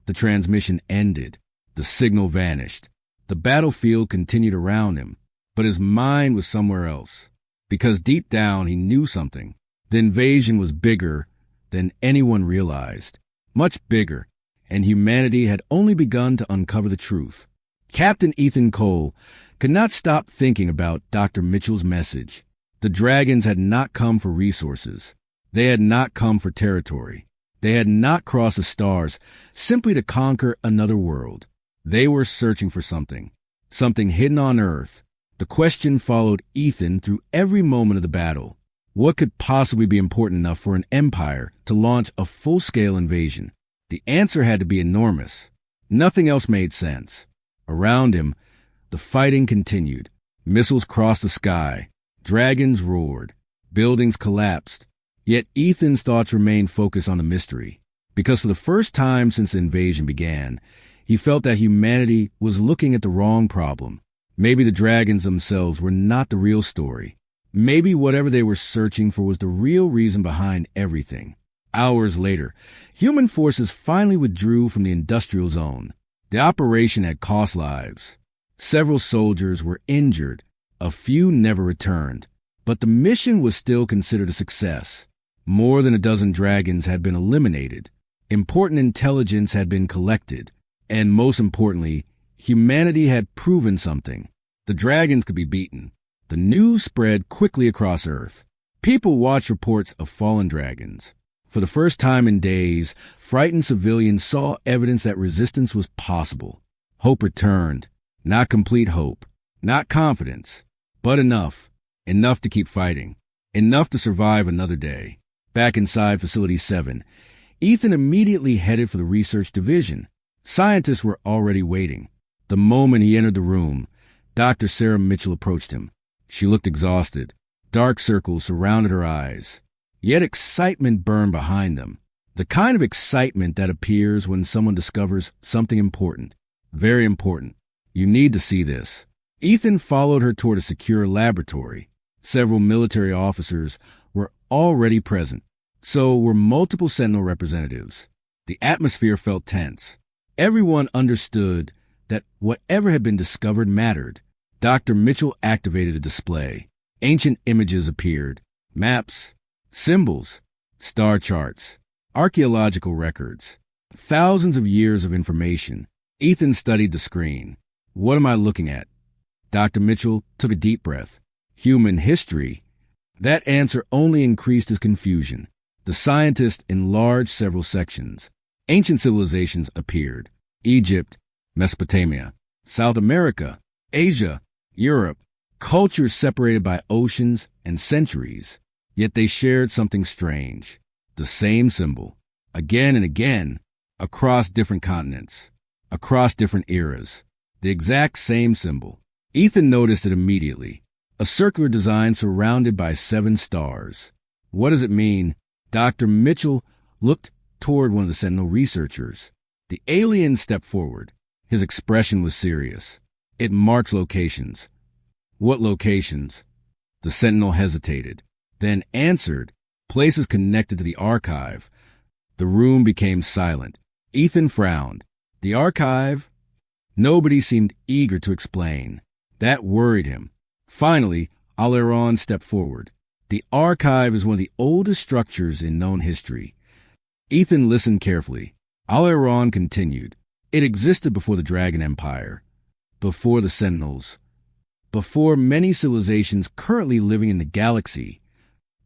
the transmission ended. The signal vanished. The battlefield continued around him, but his mind was somewhere else. Because deep down he knew something. The invasion was bigger than anyone realized. Much bigger, and humanity had only begun to uncover the truth. Captain Ethan Cole could not stop thinking about Dr. Mitchell's message. The dragons had not come for resources. They had not come for territory. They had not crossed the stars simply to conquer another world. They were searching for something hidden on Earth. The question followed Ethan through every moment of the battle. What could possibly be important enough for an empire to launch a full-scale invasion? The answer had to be enormous. Nothing else made sense. Around him, the fighting continued. Missiles crossed the sky. Dragons roared. Buildings collapsed. Yet Ethan's thoughts remained focused on the mystery. Because for the first time since the invasion began, he felt that humanity was looking at the wrong problem. Maybe the dragons themselves were not the real story. Maybe whatever they were searching for was the real reason behind everything. Hours later, human forces finally withdrew from the industrial zone. The operation had cost lives. Several soldiers were injured. A few never returned. But the mission was still considered a success. More than a dozen dragons had been eliminated. Important intelligence had been collected. And most importantly, humanity had proven something. The dragons could be beaten. The news spread quickly across Earth. People watched reports of fallen dragons. For the first time in days, frightened civilians saw evidence that resistance was possible. Hope returned. Not complete hope. Not confidence. But enough. Enough to keep fighting. Enough to survive another day. Back inside Facility 7, Ethan immediately headed for the research division. Scientists were already waiting. The moment he entered the room, Dr. Sarah Mitchell approached him. She looked exhausted. Dark circles surrounded her eyes. Yet excitement burned behind them. The kind of excitement that appears when someone discovers something important. Very important. You need to see this. Ethan followed her toward a secure laboratory. Several military officers were already present. So were multiple Sentinel representatives. The atmosphere felt tense. Everyone understood that whatever had been discovered mattered. Dr. Mitchell activated a display. Ancient images appeared. Maps, symbols, star charts, archaeological records. Thousands of years of information. Ethan studied the screen. What am I looking at? Dr. Mitchell took a deep breath. Human history. That answer only increased his confusion. The scientist enlarged several sections. Ancient civilizations appeared. Egypt, Mesopotamia, South America, Asia, Europe. Cultures separated by oceans and centuries. Yet they shared something strange. The same symbol. Again and again. Across different continents. Across different eras. The exact same symbol. Ethan noticed it immediately. A circular design surrounded by 7 stars. What does it mean? Dr. Mitchell looked toward one of the Sentinel researchers. The alien stepped forward. His expression was serious. It marks locations. What locations? The Sentinel hesitated, then answered, places connected to the archive. The room became silent. Ethan frowned. The archive? Nobody seemed eager to explain. That worried him. Finally, Aleron stepped forward. The archive is one of the oldest structures in known history. Ethan listened carefully. Aleron continued. It existed before the Dragon Empire, before the Sentinels, before many civilizations currently living in the galaxy.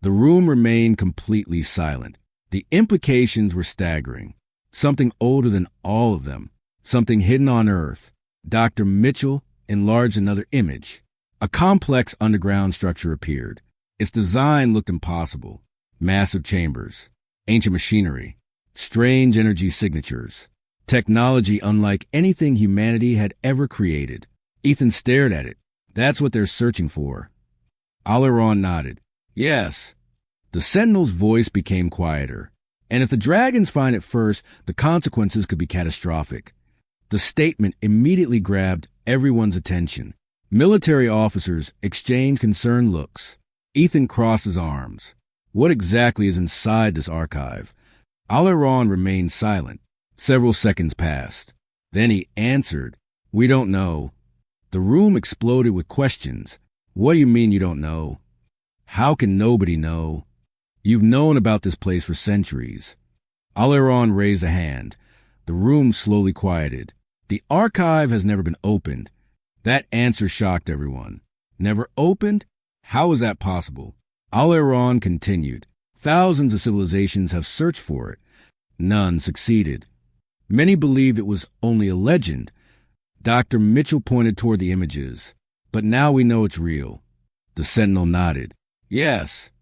The room remained completely silent. The implications were staggering. Something older than all of them. Something hidden on Earth. Dr. Mitchell enlarged another image. A complex underground structure appeared. Its design looked impossible. Massive chambers, ancient machinery, strange energy signatures, technology unlike anything humanity had ever created. Ethan stared at it. That's what they're searching for. Aleron nodded. Yes. The Sentinel's voice became quieter. And if the dragons find it first, the consequences could be catastrophic. The statement immediately grabbed everyone's attention. Military officers exchanged concerned looks. Ethan crossed his arms. What exactly is inside this archive? Aleron remained silent. Several seconds passed. Then he answered, We don't know. The room exploded with questions. What do you mean you don't know? How can nobody know? You've known about this place for centuries. Aleron raised a hand. The room slowly quieted. The archive has never been opened. That answer shocked everyone. Never opened? How is that possible? Aleron continued. Thousands of civilizations have searched for it. None succeeded. Many believed it was only a legend. Dr. Mitchell pointed toward the images. But now we know it's real. The Sentinel nodded. Yes.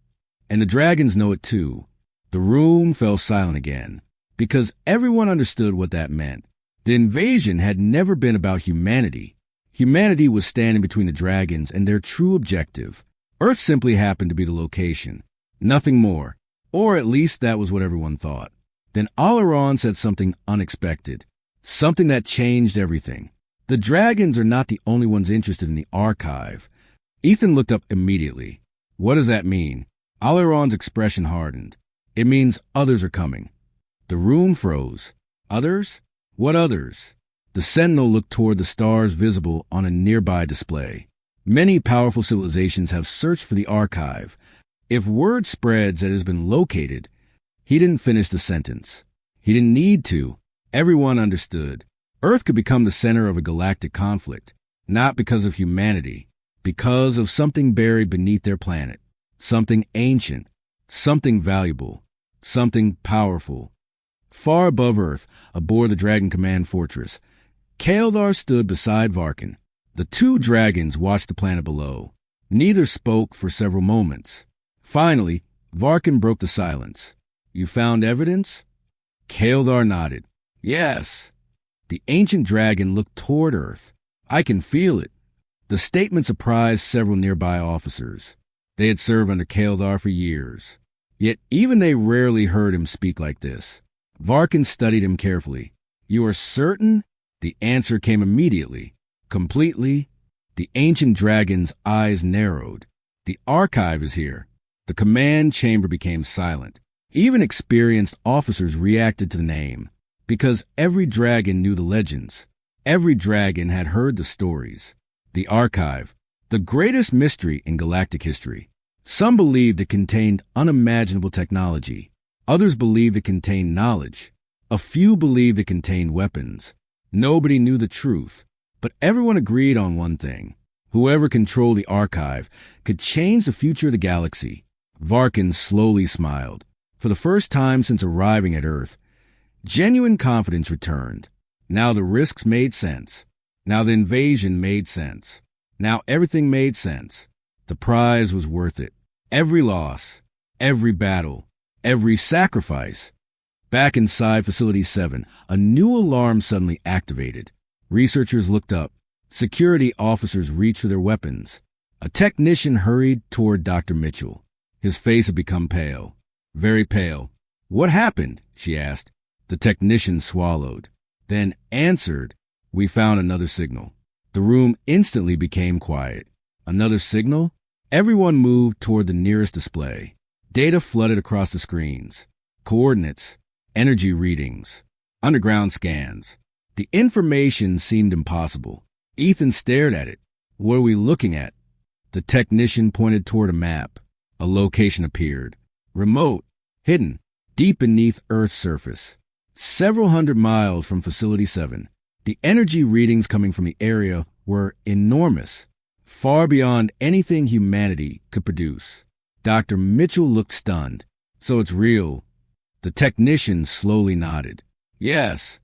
And the dragons know it too. The room fell silent again, because everyone understood what that meant. The invasion had never been about humanity. Humanity was standing between the dragons and their true objective. Earth simply happened to be the location. Nothing more. Or at least that was what everyone thought. Then Aleron said something unexpected. Something that changed everything. The dragons are not the only ones interested in the archive. Ethan looked up immediately. What does that mean? Aleron's expression hardened. It means others are coming. The room froze. Others? What others? The Sentinel looked toward the stars visible on a nearby display. Many powerful civilizations have searched for the archive. If word spreads that it has been located, he didn't finish the sentence. He didn't need to. Everyone understood. Earth could become the center of a galactic conflict, not because of humanity, because of something buried beneath their planet, something ancient, something valuable, something powerful. Far above Earth, aboard the Dragon Command Fortress, Kaeldar stood beside Varkin. The 2 dragons watched the planet below. Neither spoke for several moments. Finally, Varkin broke the silence. You found evidence? Kaeldar nodded. Yes. The ancient dragon looked toward Earth. I can feel it. The statement surprised several nearby officers. They had served under Kaeldar for years. Yet even they rarely heard him speak like this. Varkin studied him carefully. You are certain? The answer came immediately. Completely. The ancient dragon's eyes narrowed. The archive is here. The command chamber became silent. Even experienced officers reacted to the name, because every dragon knew the legends. Every dragon had heard the stories. The archive, the greatest mystery in galactic history. Some believed it contained unimaginable technology. Others believed it contained knowledge. A few believed it contained weapons. Nobody knew the truth, but everyone agreed on one thing. Whoever controlled the archive could change the future of the galaxy. Varkin slowly smiled. For the first time since arriving at Earth, genuine confidence returned. Now the risks made sense. Now the invasion made sense. Now everything made sense. The prize was worth it. Every loss, every battle, every sacrifice. Back inside Facility 7, a new alarm suddenly activated. Researchers looked up. Security officers reached for their weapons. A technician hurried toward Dr. Mitchell. His face had become pale. Very pale. "What happened?" she asked. The technician swallowed, then answered, "We found another signal." The room instantly became quiet. Another signal? Everyone moved toward the nearest display. Data flooded across the screens. Coordinates, energy readings, underground scans. The information seemed impossible. Ethan stared at it. "What are we looking at?" The technician pointed toward a map. A location appeared. Remote, hidden, deep beneath Earth's surface. Several hundred miles from Facility 7. The energy readings coming from the area were enormous, far beyond anything humanity could produce. Dr. Mitchell looked stunned. "So it's real." The technician slowly nodded. "Yes."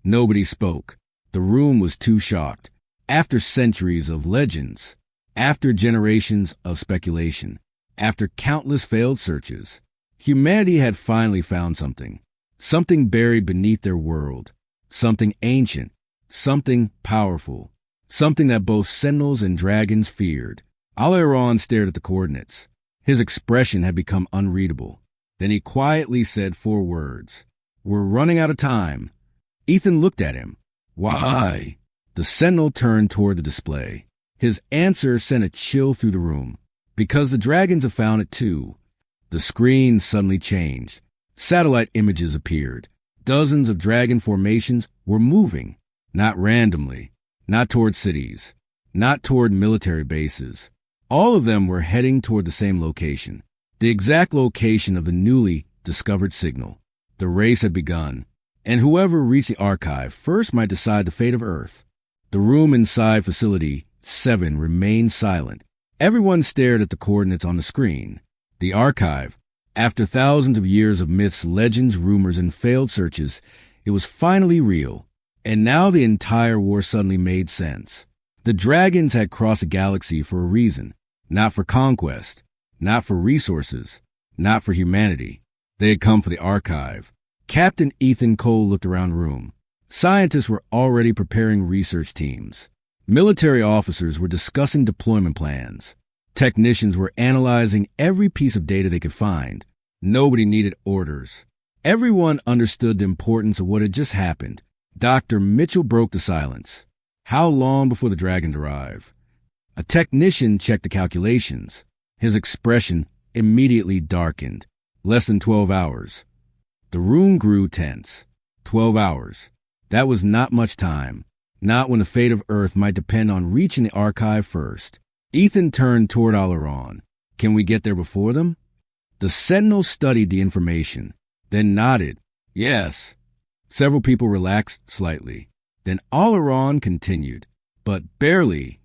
Nobody spoke. The room was too shocked. After centuries of legends, after generations of speculation, after countless failed searches, humanity had finally found something. Something buried beneath their world. Something ancient. Something powerful. Something that both sentinels and dragons feared. Alaron stared at the coordinates. His expression had become unreadable. Then he quietly said 4 words. "We're running out of time." Ethan looked at him. "Why?" The sentinel turned toward the display. His answer sent a chill through the room. "Because the dragons have found it too." The screen suddenly changed. Satellite images appeared. Dozens of dragon formations were moving. Not randomly. Not toward cities. Not toward military bases. All of them were heading toward the same location. The exact location of the newly discovered signal. The race had begun. And whoever reached the archive first might decide the fate of Earth. The room inside Facility 7 remained silent. Everyone stared at the coordinates on the screen. The archive. After thousands of years of myths, legends, rumors, and failed searches, it was finally real. And now the entire war suddenly made sense. The dragons had crossed the galaxy for a reason. Not for conquest. Not for resources. Not for humanity. They had come for the archive. Captain Ethan Cole looked around the room. Scientists were already preparing research teams. Military officers were discussing deployment plans. Technicians were analyzing every piece of data they could find. Nobody needed orders. Everyone understood the importance of what had just happened. Dr. Mitchell broke the silence. "How long before the dragons arrive?" A technician checked the calculations. His expression immediately darkened. "Less than 12 hours." The room grew tense. 12 hours. That was not much time. Not when the fate of Earth might depend on reaching the archive first. Ethan turned toward Alaron. "Can we get there before them?" The sentinel studied the information, then nodded. "Yes." Several people relaxed slightly. Then Alaron continued. "But barely."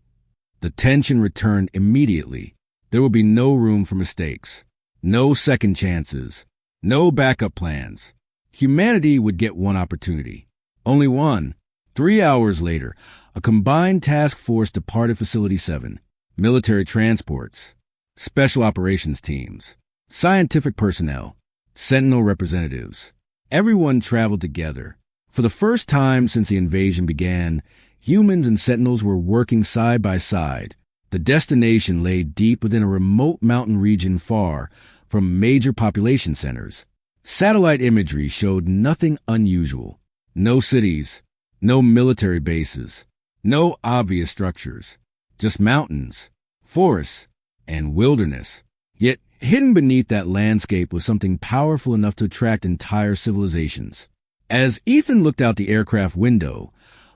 The tension returned immediately. There would be no room for mistakes. No second chances. No backup plans. Humanity would get one opportunity. Only one. 3 hours later, a combined task force departed Facility 7. Military transports, special operations teams, scientific personnel, sentinel representatives. Everyone traveled together. For the first time since the invasion began, humans and sentinels were working side by side. The destination lay deep within a remote mountain region far from major population centers. Satellite imagery showed nothing unusual. No cities, no military bases, no obvious structures, just mountains, forests, and wilderness. Yet Hidden beneath that landscape was something powerful enough to attract entire civilizations. As Ethan looked out the aircraft window,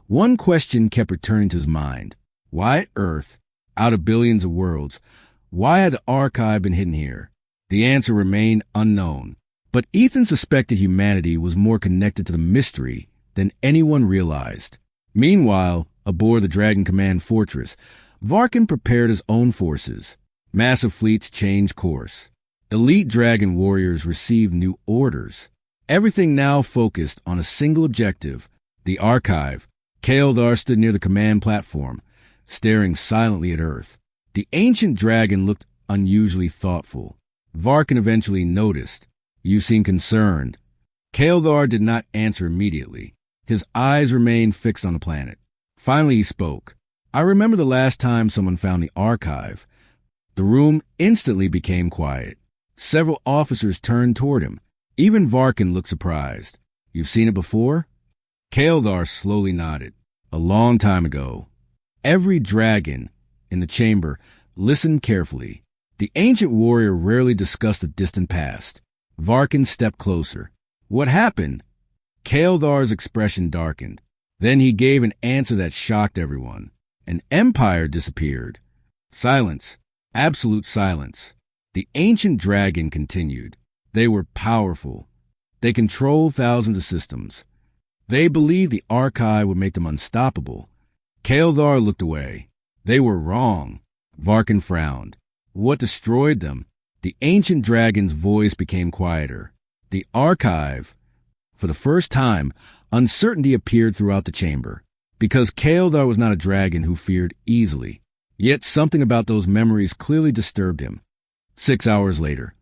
one question kept returning to his mind. Why Earth, out of billions of worlds, why had the archive been hidden here? The answer remained unknown. But Ethan suspected humanity was more connected to the mystery than anyone realized. Meanwhile, aboard the Dragon Command Fortress, Varkin prepared his own forces. Massive fleets changed course. Elite Dragon warriors received new orders. Everything now focused on a single objective, the archive. Kaeldar stood near the command platform, staring silently at Earth. The ancient dragon looked unusually thoughtful. Varkin eventually noticed. You seem concerned. Kaeldar did not answer immediately. His eyes remained fixed on the planet. Finally he spoke. I remember the last time someone found the archive. The room instantly became quiet. Several officers turned toward him. Even Varkin looked surprised. You've seen it before? Kaeldar slowly nodded. A long time ago. Every dragon in the chamber listened carefully. The ancient warrior rarely discussed the distant past. Varkin stepped closer. What happened? Kaeldar's expression darkened. Then he gave an answer that shocked everyone. An empire disappeared. Silence. Absolute silence. The ancient dragon continued. They were powerful. They controlled thousands of systems. They believed the archive would make them unstoppable. Kaeldar looked away. They were wrong. Varkin frowned. What destroyed them? The ancient dragon's voice became quieter. The archive. For the first time, uncertainty appeared throughout the chamber. Because Kaeldar was not a dragon who feared easily. Yet something about those memories clearly disturbed him. 6 hours later,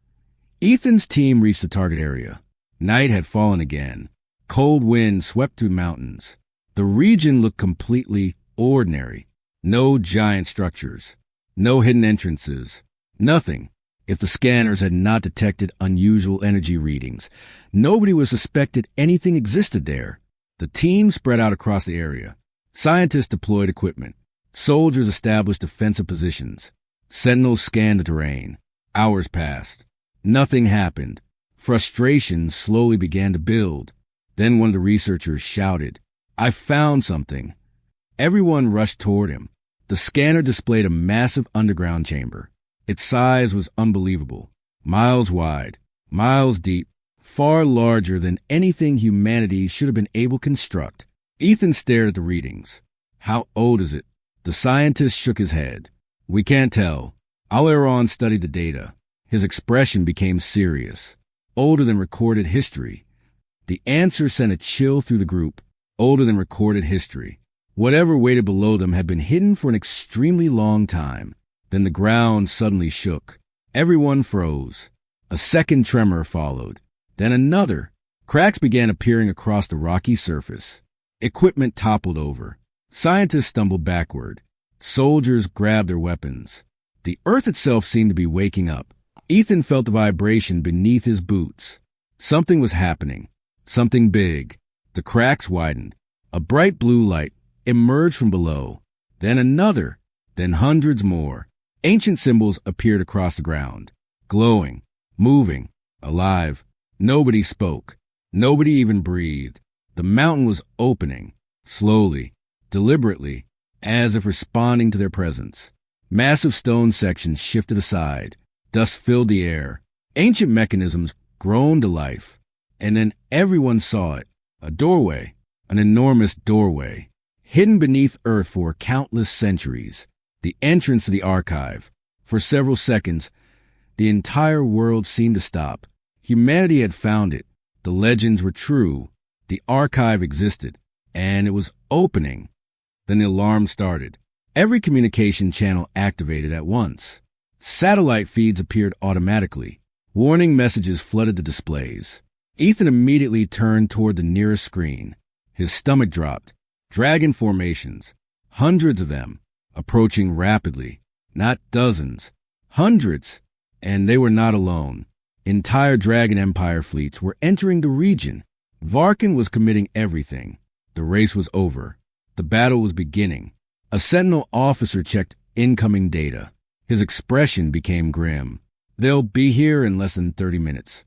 Ethan's team reached the target area. Night had fallen again. Cold wind swept through mountains. The region looked completely ordinary. No giant structures. No hidden entrances. Nothing. If the scanners had not detected unusual energy readings, nobody would have suspected anything existed there. The team spread out across the area. Scientists deployed equipment. Soldiers established defensive positions. Sentinels scanned the terrain. Hours passed. Nothing happened. Frustration slowly began to build. Then one of the researchers shouted, I found something. Everyone rushed toward him. The scanner displayed a massive underground chamber. Its size was unbelievable. Miles wide, miles deep, far larger than anything humanity should have been able to construct. Ethan stared at the readings. How old is it? The scientist shook his head. We can't tell. Aleron studied the data. His expression became serious. Older than recorded history. The answer sent a chill through the group. Older than recorded history. Whatever waited below them had been hidden for an extremely long time. Then the ground suddenly shook. Everyone froze. A second tremor followed. Then another. Cracks began appearing across the rocky surface. Equipment toppled over. Scientists stumbled backward. Soldiers grabbed their weapons. The earth itself seemed to be waking up. Ethan felt the vibration beneath his boots. Something was happening. Something big. The cracks widened. A bright blue light emerged from below. Then another. Then hundreds more. Ancient symbols appeared across the ground. Glowing. Moving. Alive. Nobody spoke. Nobody even breathed. The mountain was opening. Slowly. Deliberately. As if responding to their presence. Massive stone sections shifted aside. Dust filled the air. Ancient mechanisms groaned to life. And then everyone saw it. A doorway. An enormous doorway. Hidden beneath earth for countless centuries. The entrance to the archive. For several seconds, the entire world seemed to stop. Humanity had found it. The legends were true. The archive existed. And it was opening. Then the alarm started. Every communication channel activated at once. Satellite feeds appeared automatically. Warning messages flooded the displays. Ethan immediately turned toward the nearest screen. His stomach dropped. Dragon formations. Hundreds of them. Approaching rapidly. Not dozens. Hundreds. And they were not alone. Entire Dragon Empire fleets were entering the region. Varkin was committing everything. The race was over. The battle was beginning. A Sentinel officer checked incoming data. His expression became grim. They'll be here in less than 30 minutes.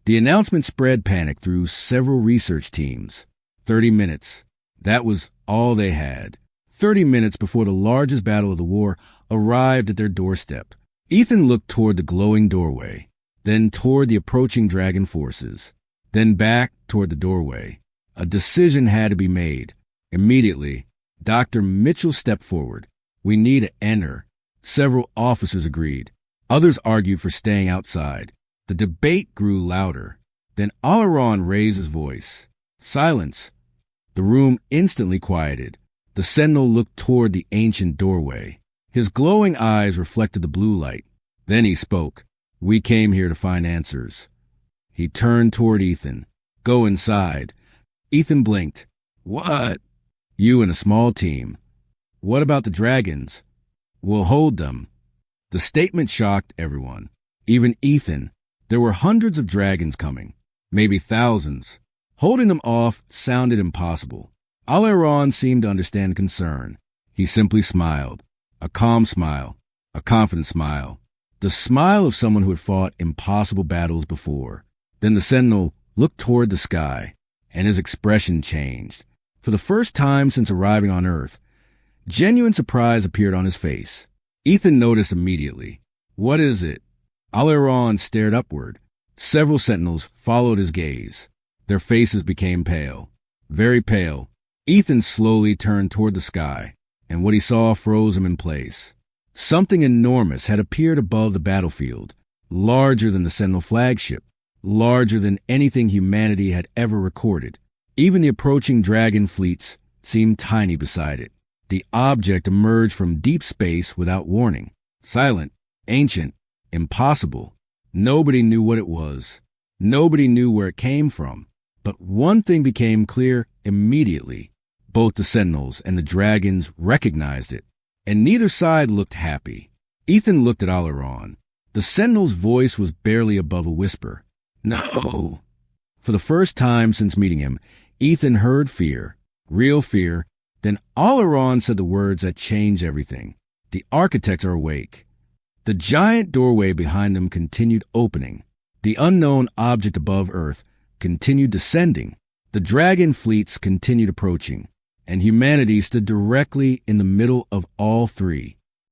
The announcement spread panic through several research teams. 30 minutes. That was all they had. 30 minutes before the largest battle of the war arrived at their doorstep. Ethan looked toward the glowing doorway, then toward the approaching dragon forces, then back toward the doorway. A decision had to be made. Immediately, Dr. Mitchell stepped forward. We need to enter. Several officers agreed. Others argued for staying outside. The debate grew louder. Then Alaron raised his voice. Silence. The room instantly quieted. The sentinel looked toward the ancient doorway. His glowing eyes reflected the blue light. Then he spoke. We came here to find answers. He turned toward Ethan. Go inside. Ethan blinked. What? You and a small team. What about the dragons? We'll hold them. The statement shocked everyone. Even Ethan. There were hundreds of dragons coming. Maybe thousands. Holding them off sounded impossible. Alaron seemed to understand concern. He simply smiled. A calm smile. A confident smile. The smile of someone who had fought impossible battles before. Then the sentinel looked toward the sky, and his expression changed. For the first time since arriving on Earth, genuine surprise appeared on his face. Ethan noticed immediately. What is it? Alaron stared upward. Several sentinels followed his gaze. Their faces became pale. Very pale. Ethan slowly turned toward the sky, and what he saw froze him in place. Something enormous had appeared above the battlefield, larger than the Sentinel flagship, larger than anything humanity had ever recorded. Even the approaching dragon fleets seemed tiny beside it. The object emerged from deep space without warning. Silent, ancient, impossible. Nobody knew what it was. Nobody knew where it came from. But one thing became clear immediately. Both the sentinels and the dragons recognized it, and neither side looked happy. Ethan looked at Alaron. The sentinel's voice was barely above a whisper. No. For the first time since meeting him, Ethan heard fear, real fear. Then Alaron said the words that changed everything. The architects are awake. The giant doorway behind them continued opening. The unknown object above Earth continued descending. The dragon fleets continued approaching, and humanity stood directly in the middle of all three.